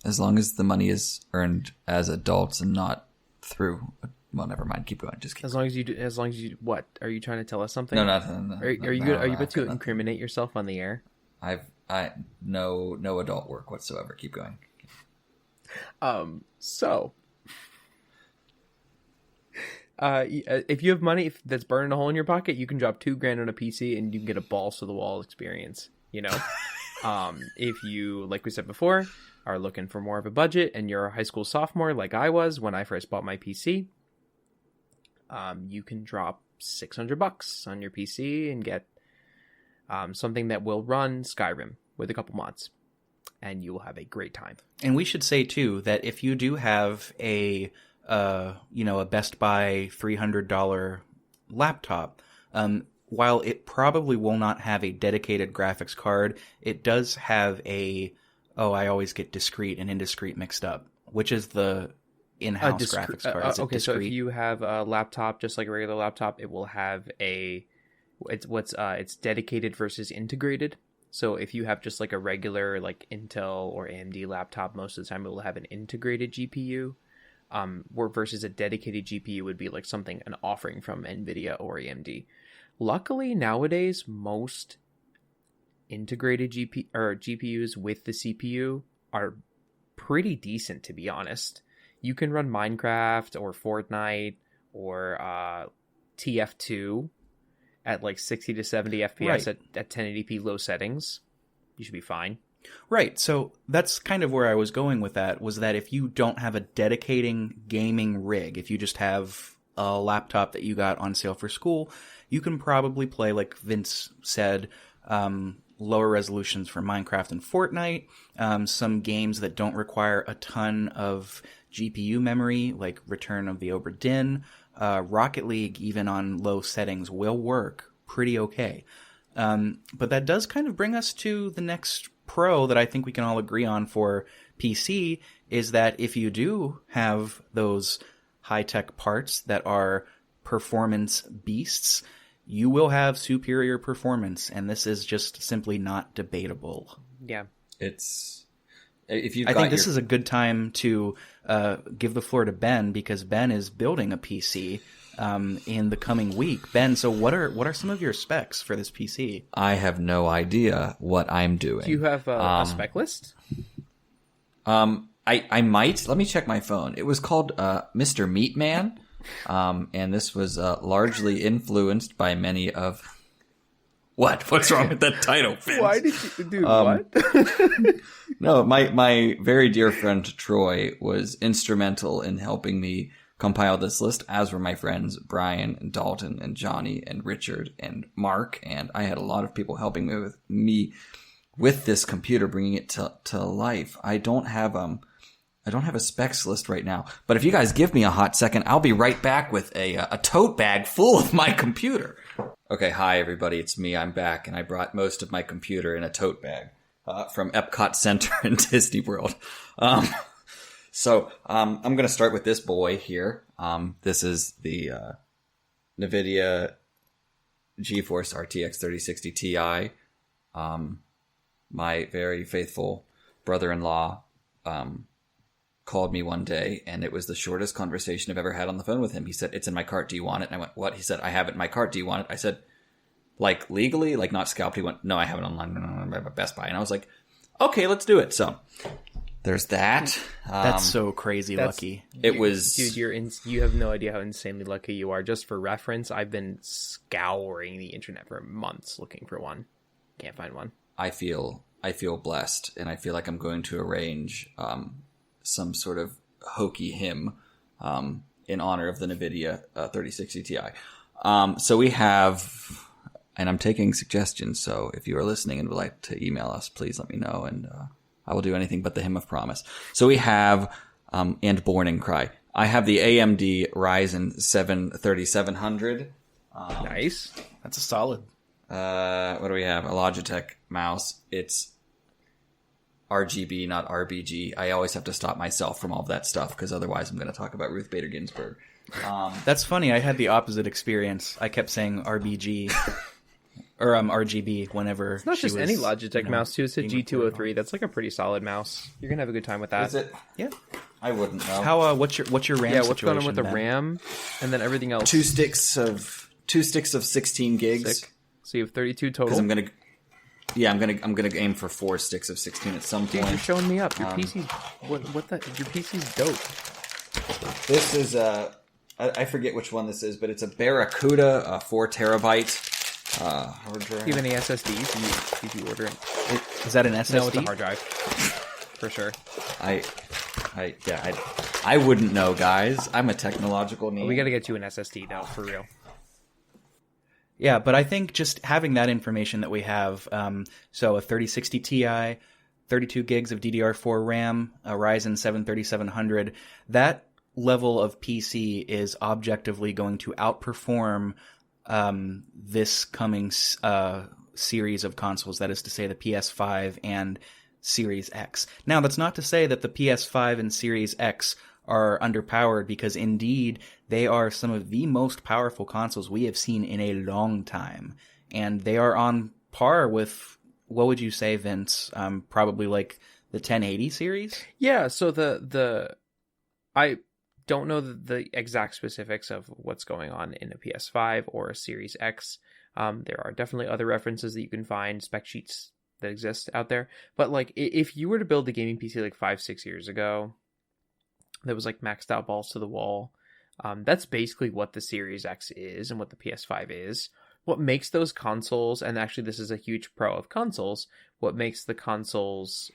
As long as the money is earned as adults and not through. Well, never mind. Keep going. Just keep. As long as you. What are you trying to tell us something? No, nothing. Are you about to incriminate yourself on the air? No adult work whatsoever. Keep going. So, if you have money that's burning a hole in your pocket, you can drop $2,000 on a PC and you can get a balls to the wall experience. If you, like we said before, are looking for more of a budget and you're a high school sophomore, like I was when I first bought my PC, you can drop $600 on your PC and get something that will run Skyrim with a couple mods, and you will have a great time. And we should say too that if you do have a Best Buy $300 laptop, while it probably will not have a dedicated graphics card, it does have I always get discrete and indiscrete mixed up, which is the in-house graphics card. Okay, so if you have a laptop, just like a regular laptop, it will have it's dedicated versus integrated. So if you have just like a regular like Intel or AMD laptop, most of the time it will have an integrated GPU, versus a dedicated GPU would be like an offering from NVIDIA or AMD. Luckily nowadays, most integrated GPUs with the CPU are pretty decent, to be honest. You can run Minecraft or Fortnite or TF2 at like 60 to 70 FPS right. at 1080p low settings. You should be fine. Right. So that's kind of where I was going with that, was that if you don't have a dedicating gaming rig, if you just have a laptop that you got on sale for school, you can probably play, like Vince said, lower resolutions for Minecraft and Fortnite, some games that don't require a ton of GPU memory, like Return of the Obra Dinn. Rocket League, even on low settings, will work pretty okay. But that does kind of bring us to the next pro that I think we can all agree on for PC, is that if you do have those high-tech parts that are performance beasts, you will have superior performance, and this is just simply not debatable. Yeah. I think this is a good time to give the floor to Ben, because Ben is building a PC in the coming week. Ben, so what are some of your specs for this PC? I have no idea what I'm doing. Do you have a spec list? I might. Let me check my phone. It was called Mr. Meatman, and this was largely influenced by many of... What? What's wrong with that title, Vince? Why did you do what? No, my very dear friend Troy was instrumental in helping me compile this list, as were my friends Brian and Dalton and Johnny and Richard and Mark. And I had a lot of people helping me with this computer, bringing it to life. I don't have a specs list right now, but if you guys give me a hot second, I'll be right back with a tote bag full of my computer. Okay, hi everybody, it's me. I'm back, and I brought most of my computer in a tote bag from Epcot Center in Disney World. So I'm going to start with this boy here. This is the NVIDIA GeForce RTX 3060 Ti. My very faithful brother-in-law called me one day, and it was the shortest conversation I've ever had on the phone with him. He said, "It's in my cart. Do you want it?" And I went, "What?" He said, "I have it in my cart. Do you want it?" I said, "Like legally, like not scalped?" He went, "No, I have it online at Best Buy." And I was like, "Okay, let's do it." So there's that. That's so crazy lucky. It was, dude. You have no idea how insanely lucky you are. Just for reference, I've been scouring the internet for months looking for one. Can't find one. I feel blessed, and I feel like I'm going to arrange some sort of hokey hymn in honor of the NVIDIA 3060 Ti. So we have, and I'm taking suggestions, so if you are listening and would like to email us, please let me know, and I will do anything but the hymn of promise. So we have, and Born and Cry. I have the AMD Ryzen 7 3700. Nice. That's a solid. What do we have? A Logitech mouse. It's RGB, not RBG. I always have to stop myself from all of that stuff because otherwise I'm going to talk about Ruth Bader Ginsburg. That's funny. I had the opposite experience. I kept saying RBG or RGB whenever. It's not she just was, any Logitech mouse too. It's a being G203. That's like a pretty solid mouse. You're gonna have a good time with that. Is it? Yeah. I wouldn't know. How? What's your RAM? Yeah. What's going on with the Ben? RAM and then everything else? Two sticks of 16 gigs. Sick. So you have 32 total. Because I'm gonna aim for 4 sticks of 16 at some Dude, point. you're showing me up. Your PC's what the? Your PC's dope. This is I forget which one this is, but it's a Barracuda 4 terabyte hard drive. Do you have any SSDs? If you order it. Is that an SSD? No, it's a hard drive. For sure. I wouldn't know, guys. I'm a technological need. We got to get you an SSD though, for real. Yeah, but I think just having that information that we have, so a 3060 Ti, 32 gigs of DDR4 RAM, a Ryzen 7 3700, that level of PC is objectively going to outperform this coming series of consoles, that is to say the PS5 and Series X. Now, that's not to say that the PS5 and Series X are underpowered, because indeed they are some of the most powerful consoles we have seen in a long time, and they are on par with, what would you say, Vince? Probably like the 1080 series. Yeah. So I don't know the exact specifics of what's going on in a PS5 or a Series X. There are definitely other references that you can find, spec sheets that exist out there. But like, if you were to build a gaming PC like 5-6 years ago, that was like maxed out balls to the wall. That's basically what the Series X is and what the PS5 is. What makes those consoles, and actually this is a huge pro of consoles, what makes the consoles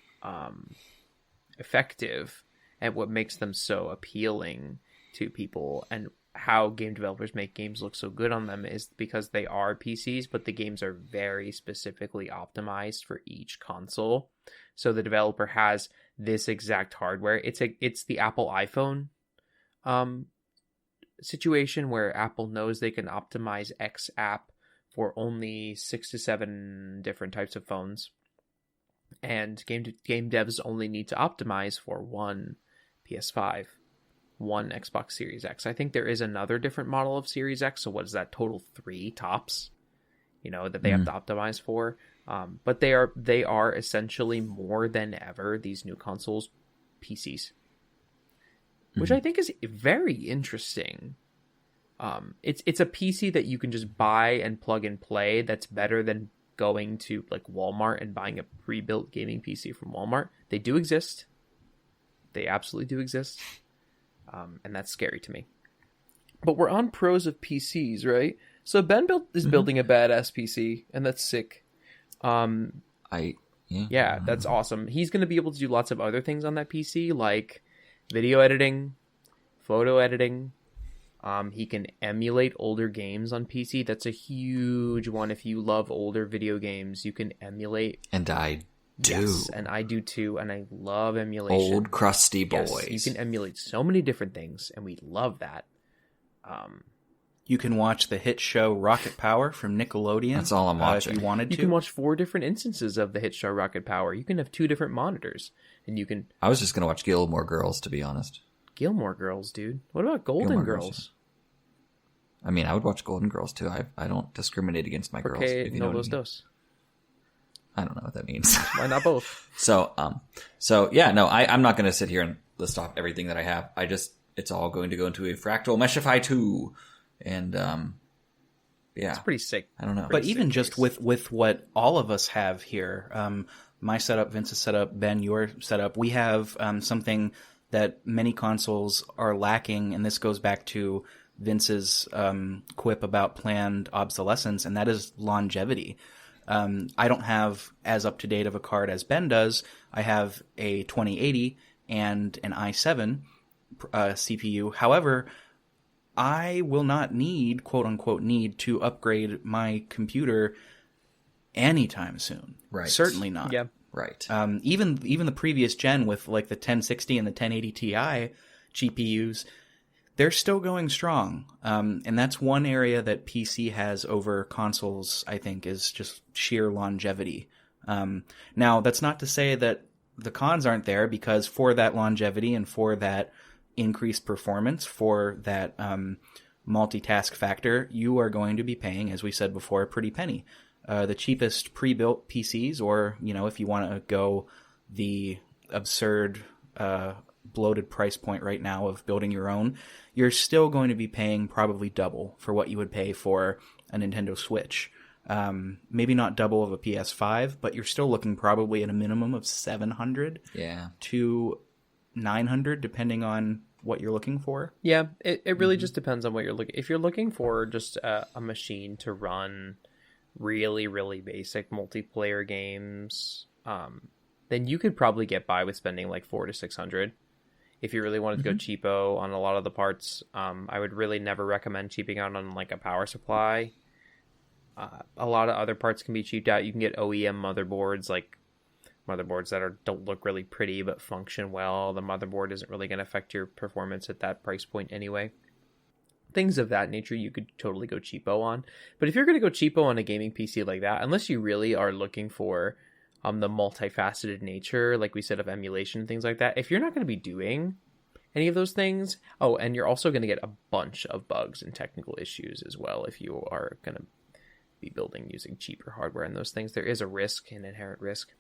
effective and what makes them so appealing to people and how game developers make games look so good on them is because they are PCs, but the games are very specifically optimized for each console. So the developer has this exact hardware. It's the Apple iPhone situation where Apple knows they can optimize X app for only 6 to 7 different types of phones, and game devs only need to optimize for one PS5, one Xbox Series X. I think there is another different model of Series X, so what is that, total 3 tops, that they have to optimize for. But they are essentially more than ever, these new consoles, PCs, which I think is very interesting. It's a PC that you can just buy and plug and play. That's better than going to like Walmart and buying a pre-built gaming PC from Walmart. They do exist. They absolutely do exist. And that's scary to me. But we're on pros of PCs, right? So Ben is building a badass PC, and that's sick. Yeah, that's awesome. He's going to be able to do lots of other things on that PC, like video editing, photo editing. He can emulate older games on PC. That's a huge one. If you love older video games, you can emulate. And I do. Yes, and I do too, and I love emulation. Old crusty boys. Yes, you can emulate so many different things, and we love that. You can watch the hit show Rocket Power from Nickelodeon. That's all I'm watching. If you wanted to. You can watch 4 different instances of the hit show Rocket Power. You can have 2 different monitors, and you can... I was just going to watch Gilmore Girls, to be honest. Gilmore Girls, dude. What about Golden Girls? I mean, I would watch Golden Girls, too. I don't discriminate against my girls. If you know los dos. I don't know what that means. Why not both? So yeah, no, I'm not going to sit here and list off everything that I have. It's all going to go into a Fractal Meshify 2. And, yeah. It's pretty sick. I don't know. But even just with what all of us have here, my setup, Vince's setup, Ben, your setup, we have something that many consoles are lacking, and this goes back to Vince's quip about planned obsolescence, and that is longevity. I don't have as up-to-date of a card as Ben does. I have a 2080 and an i7 CPU. However, I will not need, quote-unquote, need to upgrade my computer anytime soon. Right. Certainly not. Yeah. Right. Even the previous gen with like the 1060 and the 1080 Ti GPUs, they're still going strong. And that's one area that PC has over consoles, I think, is just sheer longevity. Now, that's not to say that the cons aren't there, because for that longevity and for that increased performance, for that multitask factor, you are going to be paying, as we said before, a pretty penny. The cheapest pre-built PCs, or, if you want to go the absurd bloated price point right now of building your own, you're still going to be paying probably double for what you would pay for a Nintendo Switch. Maybe not double of a PS5, but you're still looking probably at a minimum of $700 to $900, depending on what you're looking for. Yeah, it really just depends on what you're looking. If you're looking for just a machine to run really, really basic multiplayer games, then you could probably get by with spending like $400 to $600. If you really wanted to go cheapo on a lot of the parts, I would really never recommend cheaping out on like a power supply. A lot of other parts can be cheaped out. You can get OEM motherboards, like motherboards that don't look really pretty but function well. The motherboard isn't really going to affect your performance at that price point anyway. Things of that nature you could totally go cheapo on. But if you're going to go cheapo on a gaming PC like that, unless you really are looking for the multifaceted nature, like we said, of emulation and things like that, if you're not going to be doing any of those things, and you're also going to get a bunch of bugs and technical issues as well if you are going to be building using cheaper hardware and those things. There is a risk, an inherent risk.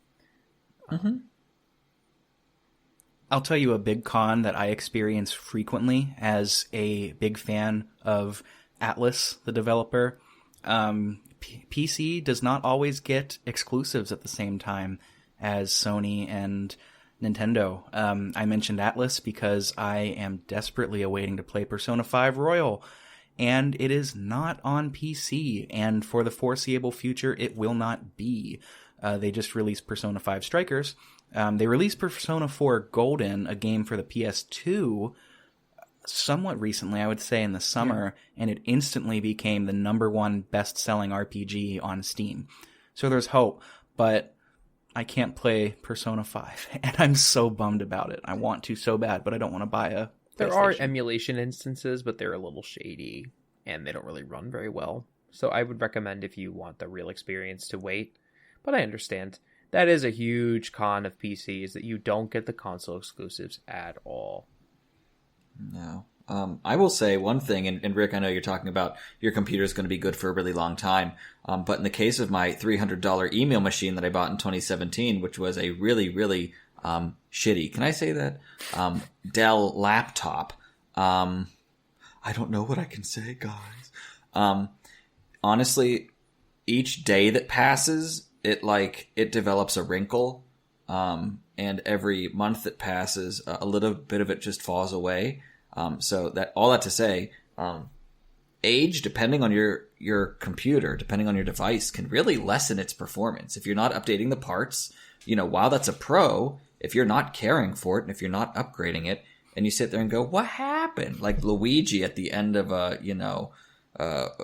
I'll tell you a big con that I experience frequently as a big fan of Atlas, the developer. PC does not always get exclusives at the same time as Sony and Nintendo. I mentioned Atlas because I am desperately awaiting to play Persona 5 Royal, and it is not on PC, and for the foreseeable future, it will not be. They just released Persona 5 Strikers. They released Persona 4 Golden, a game for the PS2, somewhat recently, I would say in the summer, and it instantly became the #1 best-selling RPG on Steam. So there's hope, but I can't play Persona 5, and I'm so bummed about it. I want to so bad, but I don't want to buy a There are emulation instances, but they're a little shady, and they don't really run very well. So I would recommend, if you want the real experience, to wait. But I understand. That is a huge con of PC, is that you don't get the console exclusives at all. No. I will say one thing, and Rick, I know you're talking about your computer is going to be good for a really long time, but in the case of my $300 email machine that I bought in 2017, which was a really, really shitty, can I say that? Dell laptop. I don't know what I can say, guys. Honestly, each day that passes, it develops a wrinkle, and every month that passes, a little bit of it just falls away. So that all that to say, age, depending on your computer, depending on your device, can really lessen its performance. If you're not updating the parts, while that's a pro, if you're not caring for it and if you're not upgrading it, and you sit there and go, what happened? Like Luigi at the end of a,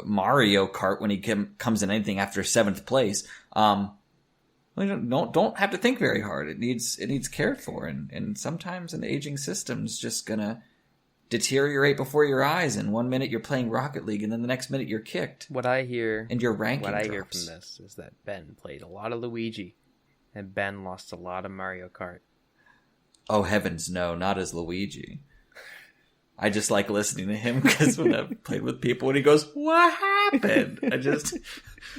Mario Kart when he comes in anything after 7th place. Don't have to think very hard. It needs cared for, and sometimes an aging system's just gonna deteriorate before your eyes. And 1 minute you're playing Rocket League, and then the next minute you're kicked. What I hear and your ranking What I drops. hear from this is that Ben played a lot of Luigi, and Ben lost a lot of Mario Kart. Oh heavens, no, not as Luigi. I just like listening to him because when I've played with people and he goes, what happened?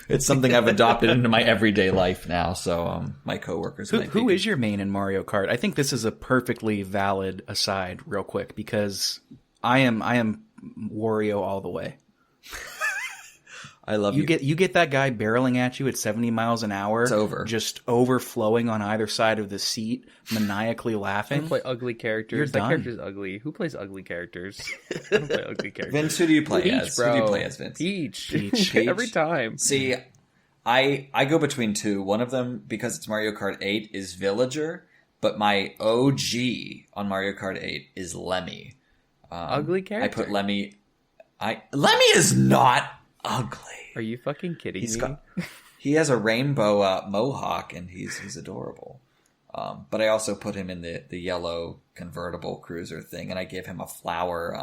It's something I've adopted into my everyday life now. So, my coworkers. Who is your main in Mario Kart? I think this is a perfectly valid aside real quick because I am Wario all the way. I love you. You get that guy barreling at you at 70 miles an hour. It's over. Just overflowing on either side of the seat, maniacally laughing. I play ugly characters. That character's ugly. Who plays ugly characters? I don't play ugly characters. Vince, who do you play Peach, as? bro. Who do you play as, Vince? Peach. Every time. See, I go between two. One of them, because it's Mario Kart 8, is Villager, but my OG on Mario Kart 8 is Lemmy. Ugly character? I put Lemmy... Lemmy is not ugly. Are you fucking kidding me? He has a rainbow mohawk, and he's adorable. But I also put him in the yellow convertible cruiser thing, and I give him a flower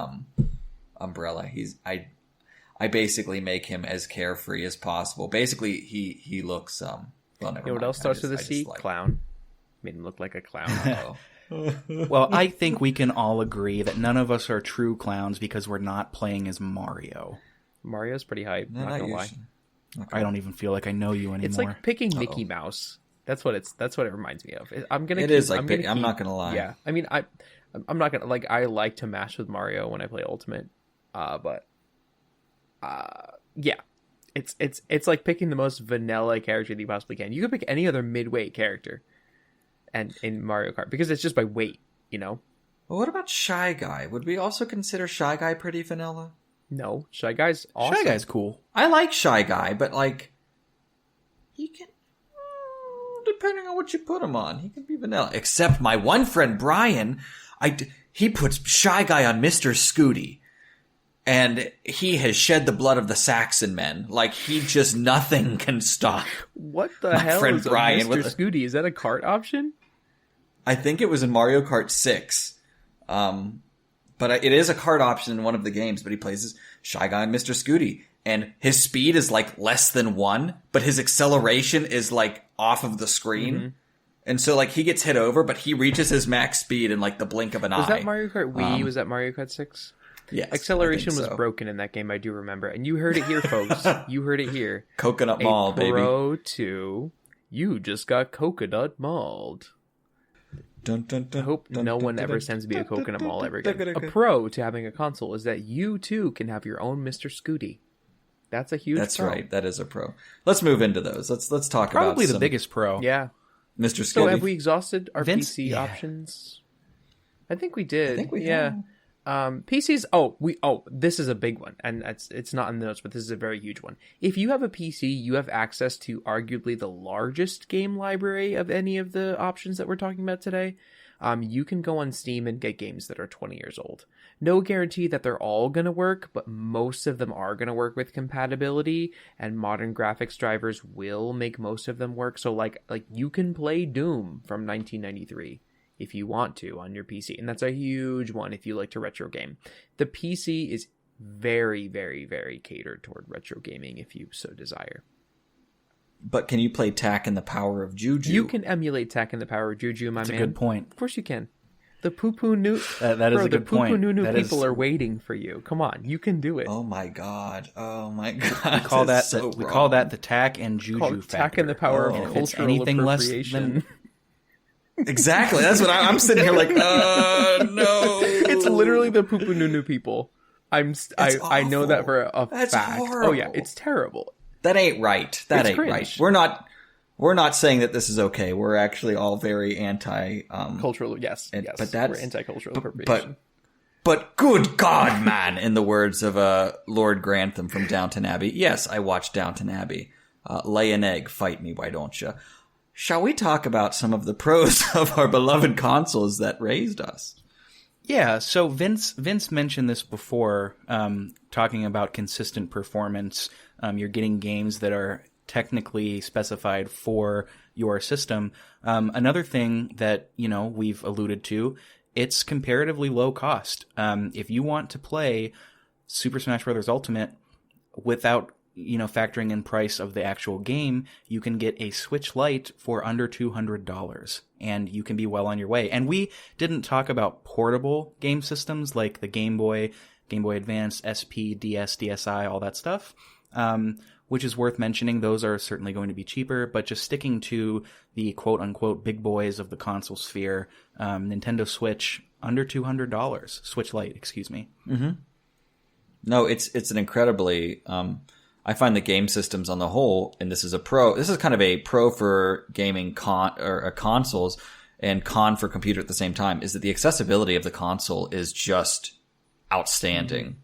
umbrella. I basically make him as carefree as possible. Basically, he looks well, never You know what mind. else starts with a C? Clown. Made him look like a clown. Well, I think we can all agree that none of us are true clowns because we're not playing as Mario. Mario's pretty hype. No, not gonna lie. Okay. I don't even feel like I know you anymore. It's like picking Mickey Mouse. That's what it reminds me of. I'm not gonna lie. Yeah, I mean, I'm not gonna I like to mash with Mario when I play Ultimate, yeah, it's like picking the most vanilla character that you possibly can. You could pick any other midweight character, and in Mario Kart because it's just by weight, Well, what about Shy Guy? Would we also consider Shy Guy pretty vanilla? No, Shy Guy's awesome. Shy Guy's cool. I like Shy Guy, but he can, depending on what you put him on, he can be vanilla. Except my one friend Brian, he puts Shy Guy on Mr. Scooty, and he has shed the blood of the Saxon men. He just nothing can stop. What the hell friend is Brian Mr. Scooty? Is that a cart option? I think it was in Mario Kart 6. But it is a card option in one of the games, but he plays as Shy Guy and Mr. Scooty. And his speed is less than 1, but his acceleration is off of the screen. Mm-hmm. And so he gets hit over, but he reaches his max speed in the blink of an eye. Was that Mario Kart Wii? Was that Mario Kart 6? Yes. Acceleration was broken in that game, I do remember. And you heard it here, folks. You heard it here. Coconut Mall, baby. Pro 2, you just got coconut mauled. I hope no one ever sends me a coconut mall ever again. A pro to having a console is that you too can have your own Mr. Scooty. That's a huge That's pro. right. That is a pro. Let's move into those. Let's talk about probably the biggest pro. Yeah. Mr. Scooty. So have we exhausted our PC yeah. options? I think we did. I think we yeah. have. PCs. This is a big one, and it's not in the notes, but this is a very huge one. If you have a PC, you have access to arguably the largest game library of any of the options that we're talking about today. You can go on Steam and get games that are 20 years old. No guarantee that they're all going to work, but most of them are going to work with compatibility, and modern graphics drivers will make most of them work. So like you can play Doom from 1993 if you want to on your PC, and that's a huge one if you like to retro game. The PC is very, very, very catered toward retro gaming if you so desire. But can you play Tak and the Power of Juju? You can emulate Tak and the Power of Juju, my man. That's a good point. Of course you can. The poo-poo new... that is a good point. The poo-poo new people are waiting for you. Come on, you can do it. Oh my god. We call that the Tak and Juju factor. Tak and the Power of cultural anything appropriation. Less than... Exactly. That's what I'm sitting here no. It's literally the poo-poo new people. I know that for a That's fact. horrible. Oh yeah, it's terrible. That ain't right. That ain't cringe. right. We're not saying that this is okay. We're actually all very anti cultural. Yes, but that's, we're anti-cultural appropriation. But good God, man! In the words of Lord Grantham from Downton Abbey, yes, I watched Downton Abbey. Lay an egg, fight me, why don't you? Shall we talk about some of the pros of our beloved consoles that raised us? Yeah, so Vince mentioned this before, talking about consistent performance. You're getting games that are technically specified for your system. Another thing that, we've alluded to, it's comparatively low cost. If you want to play Super Smash Bros. Ultimate without factoring in price of the actual game, you can get a Switch Lite for under $200, and you can be well on your way. And we didn't talk about portable game systems like the Game Boy Advance, SP, DS, DSi, all that stuff, which is worth mentioning. Those are certainly going to be cheaper, but just sticking to the quote-unquote big boys of the console sphere, Nintendo Switch, under $200. Switch Lite, excuse me. Mm-hmm. No, it's an incredibly... I find the game systems on the whole, and this is kind of a pro for gaming consoles and con for computer at the same time, is that the accessibility of the console is just outstanding.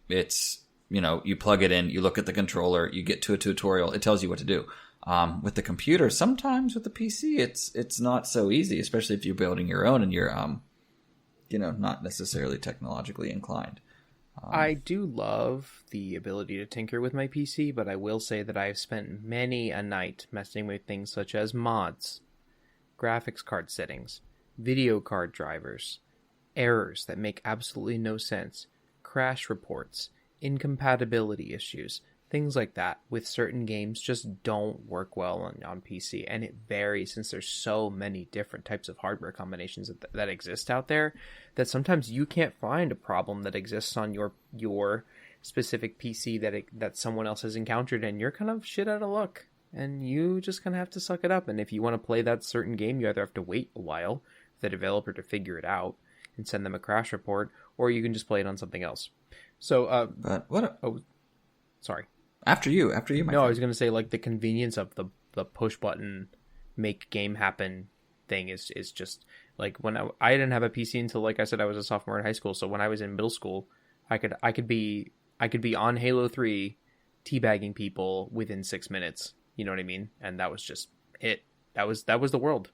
It's, you plug it in, you look at the controller, you get to a tutorial, it tells you what to do. With the computer, sometimes with the PC, it's not so easy, especially if you're building your own and you're, not necessarily technologically inclined. I do love the ability to tinker with my PC, but I will say that I've spent many a night messing with things such as mods, graphics card settings, video card drivers, errors that make absolutely no sense, crash reports, incompatibility issues, things like that with certain games just don't work well on PC. And it varies, since there's so many different types of hardware combinations that exist out there, that sometimes you can't find a problem that exists on your specific PC that someone else has encountered, and you're kind of shit out of luck. And you just kind of have to suck it up. And if you want to play that certain game, you either have to wait a while for the developer to figure it out and send them a crash report, or you can just play it on something else. So, sorry. After you, my friend. I was going to say, like, the convenience of the push button make game happen thing is just like, when I didn't have a PC until, like I said, I was a sophomore in high school. So when I was in middle school, I could be on Halo 3 teabagging people within 6 minutes. You know what I mean? And that was just it. That was the world.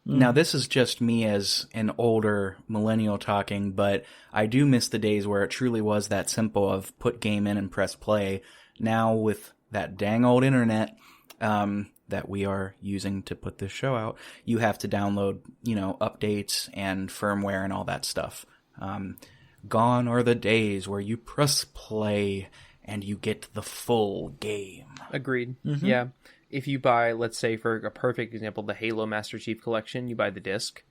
Now, this is just me as an older millennial talking, but I do miss the days where it truly was that simple of put game in and press play. Now, with that dang old internet that we are using to put this show out, you have to download, updates and firmware and all that stuff. Gone are the days where you press play and you get the full game. Agreed. Mm-hmm. Yeah. If you buy, let's say, for a perfect example, the Halo Master Chief Collection, you buy the disc.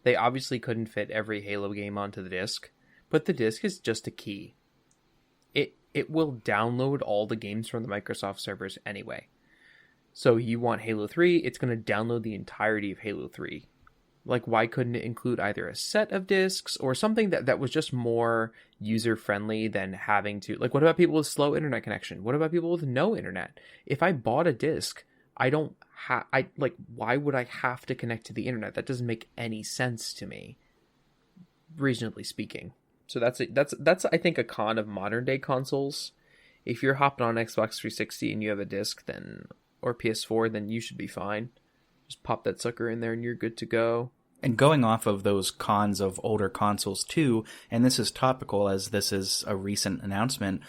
They obviously couldn't fit every Halo game onto the disc, but the disc is just a key. It will download all the games from the Microsoft servers anyway. So you want Halo 3, it's going to download the entirety of Halo 3. Like, why couldn't it include either a set of discs or something that was just more user-friendly than having to... Like, what about people with slow internet connection? What about people with no internet? If I bought a disc, why would I have to connect to the internet? That doesn't make any sense to me, reasonably speaking. So that's I think, a con of modern-day consoles. If you're hopping on Xbox 360 and you have a disc, or PS4, then you should be fine. Just pop that sucker in there and you're good to go. And going off of those cons of older consoles too, and this is topical as this is a recent announcement,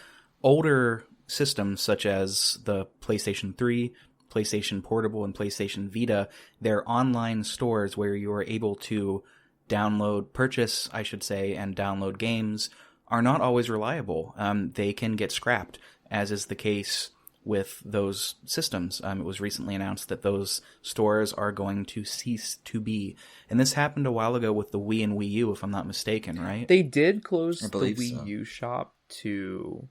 older systems such as the PlayStation 3, PlayStation Portable, and PlayStation Vita, they're online stores where you are able to purchase, and download games, are not always reliable. They can get scrapped, as is the case with those systems. It was recently announced that those stores are going to cease to be. And this happened a while ago with the Wii and Wii U, if I'm not mistaken, right? They did close the Wii U shop to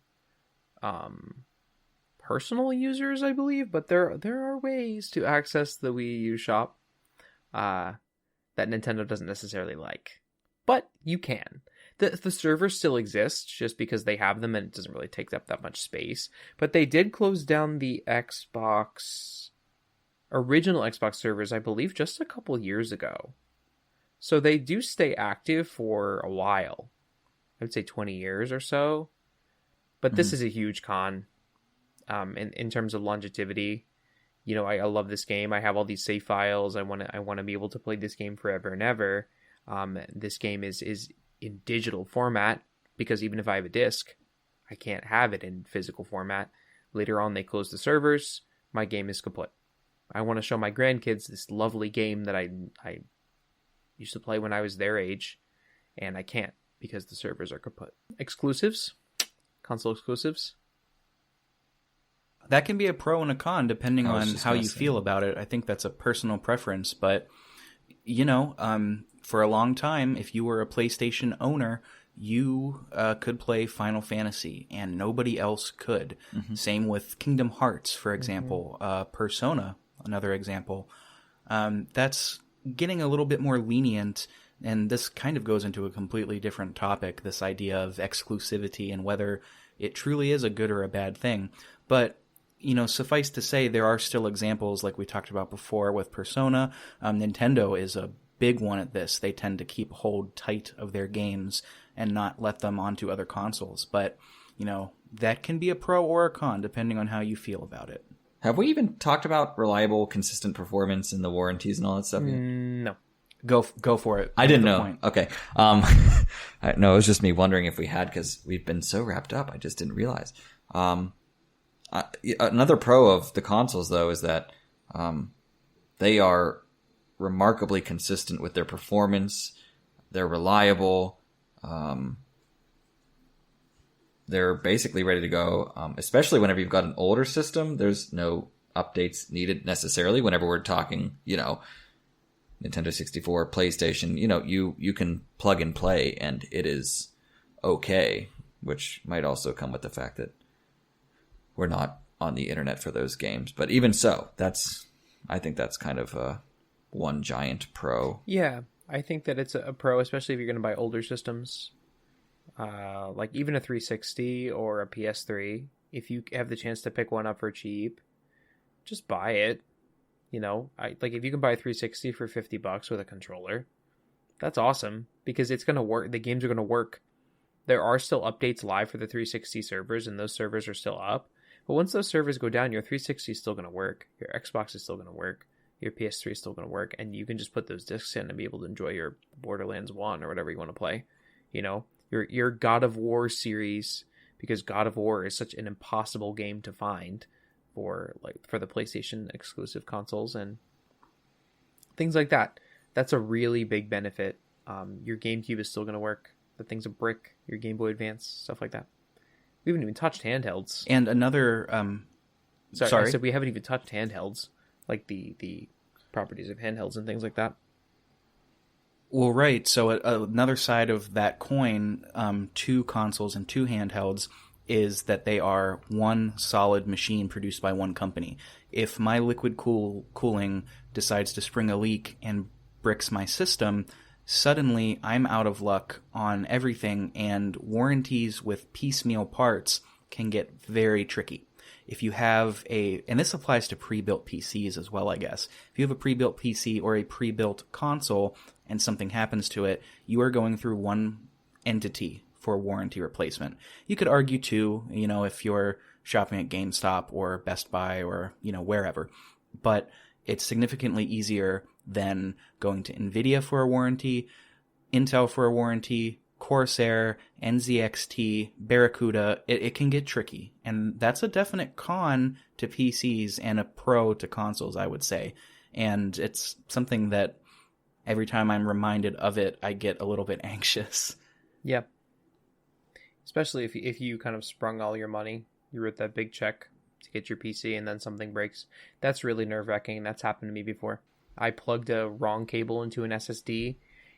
personal users, I believe, but there are ways to access the Wii U shop that Nintendo doesn't necessarily like. But you can. The servers still exist just because they have them and it doesn't really take up that much space. But they did close down the original Xbox servers, I believe, just a couple years ago. So they do stay active for a while. I would say 20 years or so. But this is a huge con in terms of longevity. I love this game. I have all these save files. I want to be able to play this game forever and ever. This game is in digital format because even if I have a disc, I can't have it in physical format. Later on, they close the servers. My game is kaput. I want to show my grandkids this lovely game that I used to play when I was their age, and I can't because the servers are kaput. Exclusives, console exclusives. That can be a pro and a con depending I was on just how gonna you say. feel about it. I think that's a personal preference, but you know, for a long time, if you were a PlayStation owner, you could play Final Fantasy and nobody else could. Same with Kingdom Hearts, for example. Persona, another example. That's getting a little bit more lenient, and this kind of goes into a completely different topic, this idea of exclusivity and whether it truly is a good or a bad thing. But you know, suffice to say, there are still examples like we talked about before with Persona. Nintendo is a big one at this. They tend to keep hold tight of their games and not let them onto other consoles. But, you know, that can be a pro or a con depending on how you feel about it. Have we even talked about reliable, consistent performance and the warranties and all that stuff yet? No. Go for it. I didn't Make the know. point. Okay. No, it was just me wondering if we had, because we've been so wrapped up. I just didn't realize. Another pro of the consoles, though, is that they are remarkably consistent with their performance. They're reliable. They're basically ready to go, especially whenever you've got an older system. There's no updates needed necessarily whenever we're talking, you know, Nintendo 64, PlayStation. You know, you can plug and play, and it is okay, which might also come with the fact that we're not on the internet for those games. But even so, I think that's kind of one giant pro. Yeah, I think that it's a pro, especially if you're going to buy older systems. Like even a 360 or a PS3. If you have the chance to pick one up for cheap, just buy it. You know, like if you can buy a 360 for $50 with a controller, that's awesome because it's going to work. The games are going to work. There are still updates live for the 360 servers, and those servers are still up. But once those servers go down, your 360 is still going to work. Your Xbox is still going to work. Your PS3 is still going to work. And you can just put those discs in and be able to enjoy your Borderlands 1 or whatever you want to play. You know, your God of War series, because God of War is such an impossible game to find for the PlayStation exclusive consoles and things like that. That's a really big benefit. Your GameCube is still going to work. The thing's a brick. Your Game Boy Advance, stuff like that. We haven't even touched handhelds. And another, Sorry, I said we haven't even touched handhelds, like the properties of handhelds and things like that. Well, right. So another side of that coin, two consoles and two handhelds, is that they are one solid machine produced by one company. If my liquid cooling decides to spring a leak and bricks my system, suddenly I'm out of luck on everything, and warranties with piecemeal parts can get very tricky. If you have and this applies to pre-built PCs as well, I guess. If you have a pre-built PC or a pre-built console and something happens to it, you are going through one entity for warranty replacement. You could argue too, you know, if you're shopping at GameStop or Best Buy or, you know, wherever, but it's significantly easier than going to NVIDIA for a warranty, Intel for a warranty, Corsair, NZXT, Barracuda. It can get tricky. And that's a definite con to PCs and a pro to consoles, I would say. And it's something that every time I'm reminded of it, I get a little bit anxious. Yep. Especially if you kind of sprung all your money, you wrote that big check to get your PC and then something breaks. That's really nerve-wracking. That's happened to me before. I plugged a wrong cable into an SSD.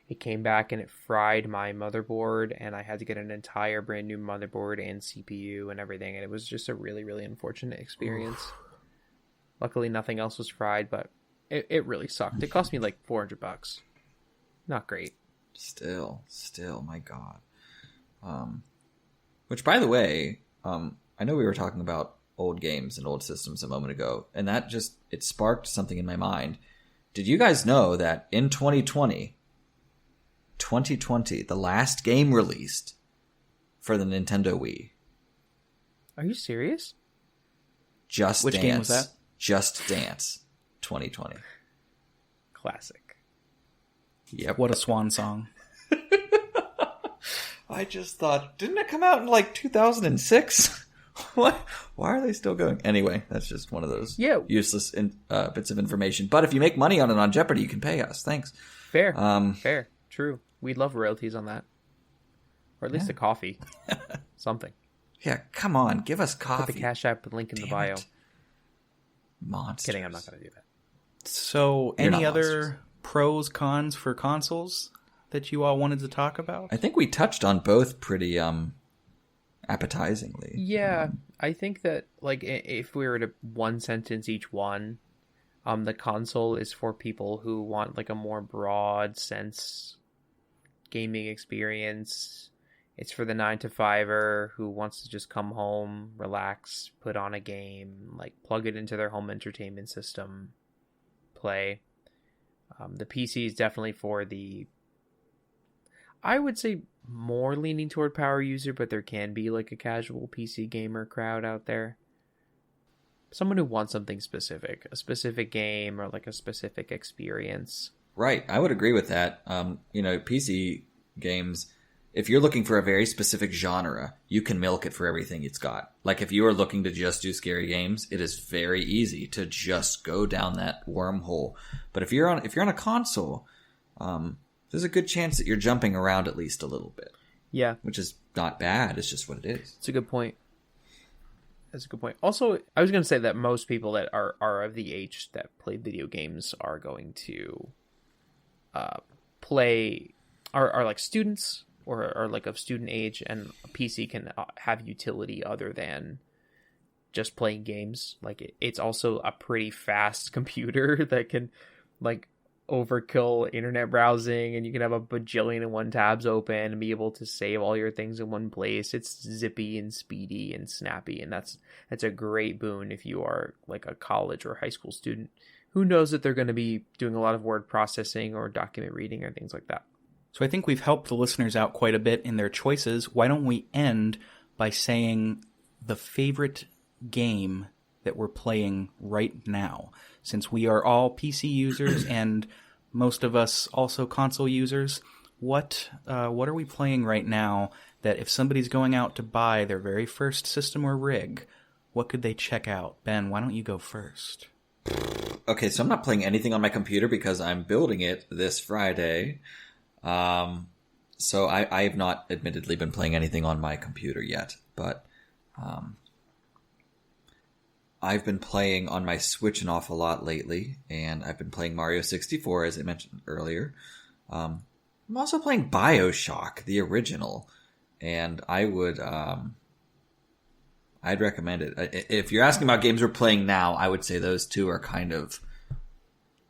It came back and it fried my motherboard, and I had to get an entire brand new motherboard and CPU and everything, and it was just a really, really unfortunate experience. Oof. Luckily, nothing else was fried, but it really sucked. It cost me like $400. Not great. Still, my God. Which, by the way, I know we were talking about old games and old systems a moment ago, and that it sparked something in my mind. Did you guys know that in 2020, the last game released for the Nintendo Wii? Are you serious? Which game was that? Just Dance 2020. Classic. Yep. What a swan song. I just thought, didn't it come out in like 2006? What? Why are they still going? Anyway, that's just one of those useless bits of information. But if you make money on it on Jeopardy, you can pay us. Thanks. Fair. Fair. True. We'd love royalties on that. Or at least a coffee. Something. Yeah, come on. Give us coffee. Put the Cash App link in the bio. Monsters. Kidding, I'm not going to do that. So, any other pros, cons for consoles that you all wanted to talk about? I think we touched on both pretty appetizingly. Yeah, I think that like if we were to one sentence each one, the console is for people who want like a more broad sense gaming experience. It's for the 9-to-5er who wants to just come home, relax, put on a game, like plug it into their home entertainment system, play. The PC is definitely for the, I would say, more leaning toward power user, but there can be like a casual PC gamer crowd out there. Someone who wants something specific, a specific game or like a specific experience. Right, I would agree with that. PC games, if you're looking for a very specific genre, you can milk it for everything it's got. Like if you are looking to just do scary games, it is very easy to just go down that wormhole. But if you're on a console, there's a good chance that you're jumping around at least a little bit. Yeah. Which is not bad. It's just what it is. It's a good point. That's a good point. Also, I was going to say that most people that are of the age that play video games are going to are like students or are like of student age, and a PC can have utility other than just playing games. Like it's also a pretty fast computer that can like overkill internet browsing, and you can have a bajillion and one tabs open and be able to save all your things in one place. It's zippy and speedy and snappy, and that's a great boon if you are like a college or high school student who knows that they're going to be doing a lot of word processing or document reading or things like that. So I think we've helped the listeners out quite a bit in their choices. Why don't we end by saying the favorite game that we're playing right now? Since we are all PC users and most of us also console users, what are we playing right now that if somebody's going out to buy their very first system or rig, what could they check out? Ben, why don't you go first? Okay, so I'm not playing anything on my computer because I'm building it this Friday. So I have not admittedly been playing anything on my computer yet, but I've been playing on my Switch an awful lot lately, and I've been playing Mario 64, as I mentioned earlier. I'm also playing BioShock, the original, and I'd recommend it. If you're asking about games we're playing now, I would say those two are kind of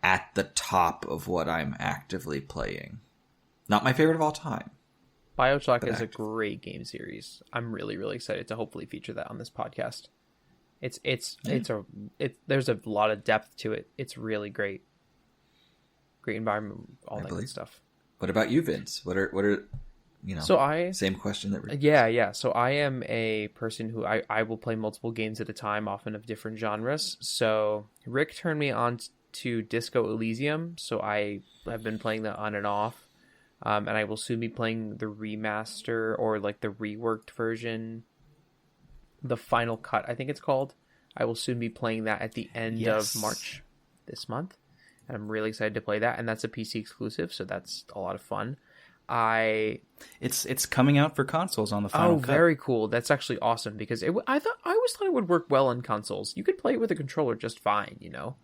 at the top of what I'm actively playing. Not my favorite of all time. BioShock is a great game series. I'm really, really excited to hopefully feature that on this podcast. There's a lot of depth to it. It's really great. Great environment, all that good stuff. What about you, Vince? What are same question that we're Yeah. So I am a person who I will play multiple games at a time, often of different genres. So Rick turned me on to Disco Elysium, so I have been playing that on and off. And I will soon be playing the remaster or like the reworked version, the final cut, I think it's called. I will soon be playing that at the end of March this month. And I'm really excited to play that. And that's a PC exclusive, so that's a lot of fun. It's coming out for consoles on the final cut. Oh, very cool. That's actually awesome because I always thought it would work well on consoles. You could play it with a controller just fine, you know?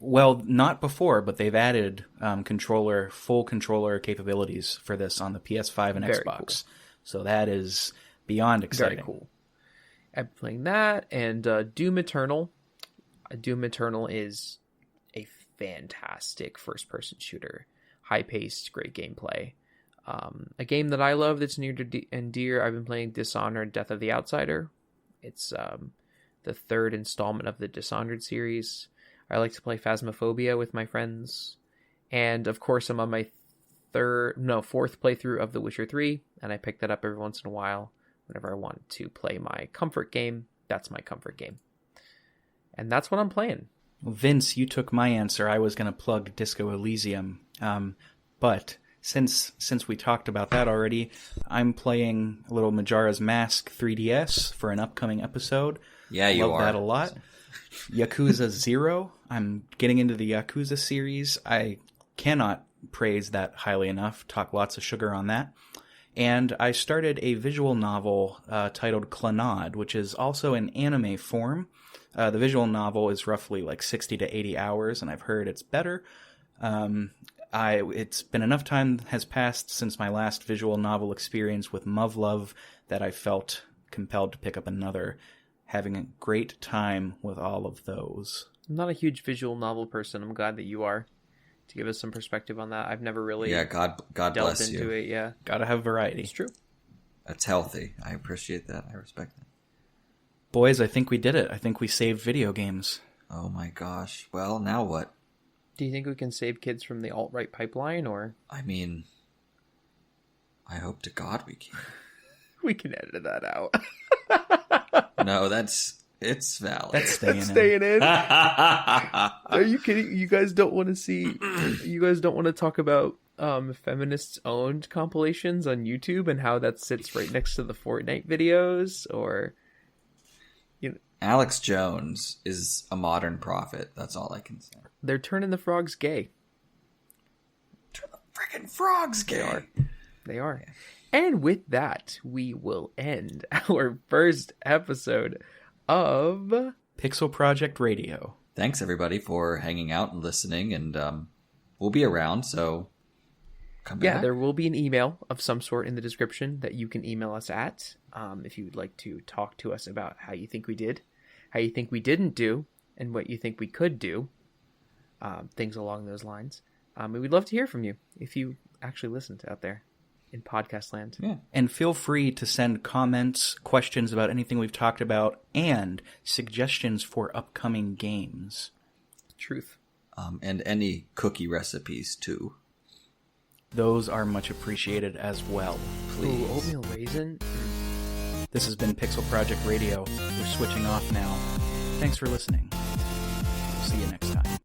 Well, not before, but they've added full controller capabilities for this on the PS5 and Xbox. Cool. So that is beyond exciting. Very cool. I'm playing that, and Doom Eternal. Doom Eternal is a fantastic first-person shooter. High-paced, great gameplay. A game that I love that's near and dear, I've been playing Dishonored Death of the Outsider. It's the third installment of the Dishonored series. I like to play Phasmophobia with my friends. And, of course, I'm on my fourth playthrough of The Witcher 3, and I pick that up every once in a while. Whenever I want to play my comfort game, that's my comfort game. And that's what I'm playing. Well, Vince, you took my answer. I was going to plug Disco Elysium. But since we talked about that already, I'm playing a little Majara's Mask 3DS for an upcoming episode. Yeah, you Love are. that a lot. Yakuza 0. I'm getting into the Yakuza series. I cannot praise that highly enough. Talk lots of sugar on that. And I started a visual novel titled Clannad, which is also in anime form. The visual novel is roughly like 60 to 80 hours, and I've heard it's better. It's been enough time has passed since my last visual novel experience with Muv-Love that I felt compelled to pick up another. Having a great time with all of those. I'm not a huge visual novel person. I'm glad that you are, to give us some perspective on that. I've never really God delved bless into you. it. Yeah, Gotta have variety. it's true. That's healthy. I appreciate that. I respect that. Boys, I think we did it. I think we saved video games. Oh my gosh. Well, now what? Do you think we can save kids from the alt-right pipeline, or I mean, I hope to God we can. we can edit that out? No, it's valid. That's staying in. Staying in. Are you kidding? You guys don't want to see? You guys don't want to talk about feminists owned compilations on YouTube and how that sits right next to the Fortnite videos, or Alex Jones is a modern prophet. That's all I can say. they're turning the frogs gay. Turn the freaking frogs gay. They are. And with that, we will end our first episode of Pixel Project Radio. Thanks everybody for hanging out and listening, and we'll be around, so come back. Yeah, there will be an email of some sort in the description that you can email us at if you would like to talk to us about how you think we did, how you think we didn't do, and what you think we could do, things along those lines. And we'd love to hear from you if you actually listened out there in podcast land. Yeah. And feel free to send comments, questions about anything we've talked about, and suggestions for upcoming games. Truth. And any cookie recipes too. Those are much appreciated as well. Please. Ooh, oatmeal raisin. This has been Pixel Project Radio. We're switching off now. Thanks for listening. We'll see you next time.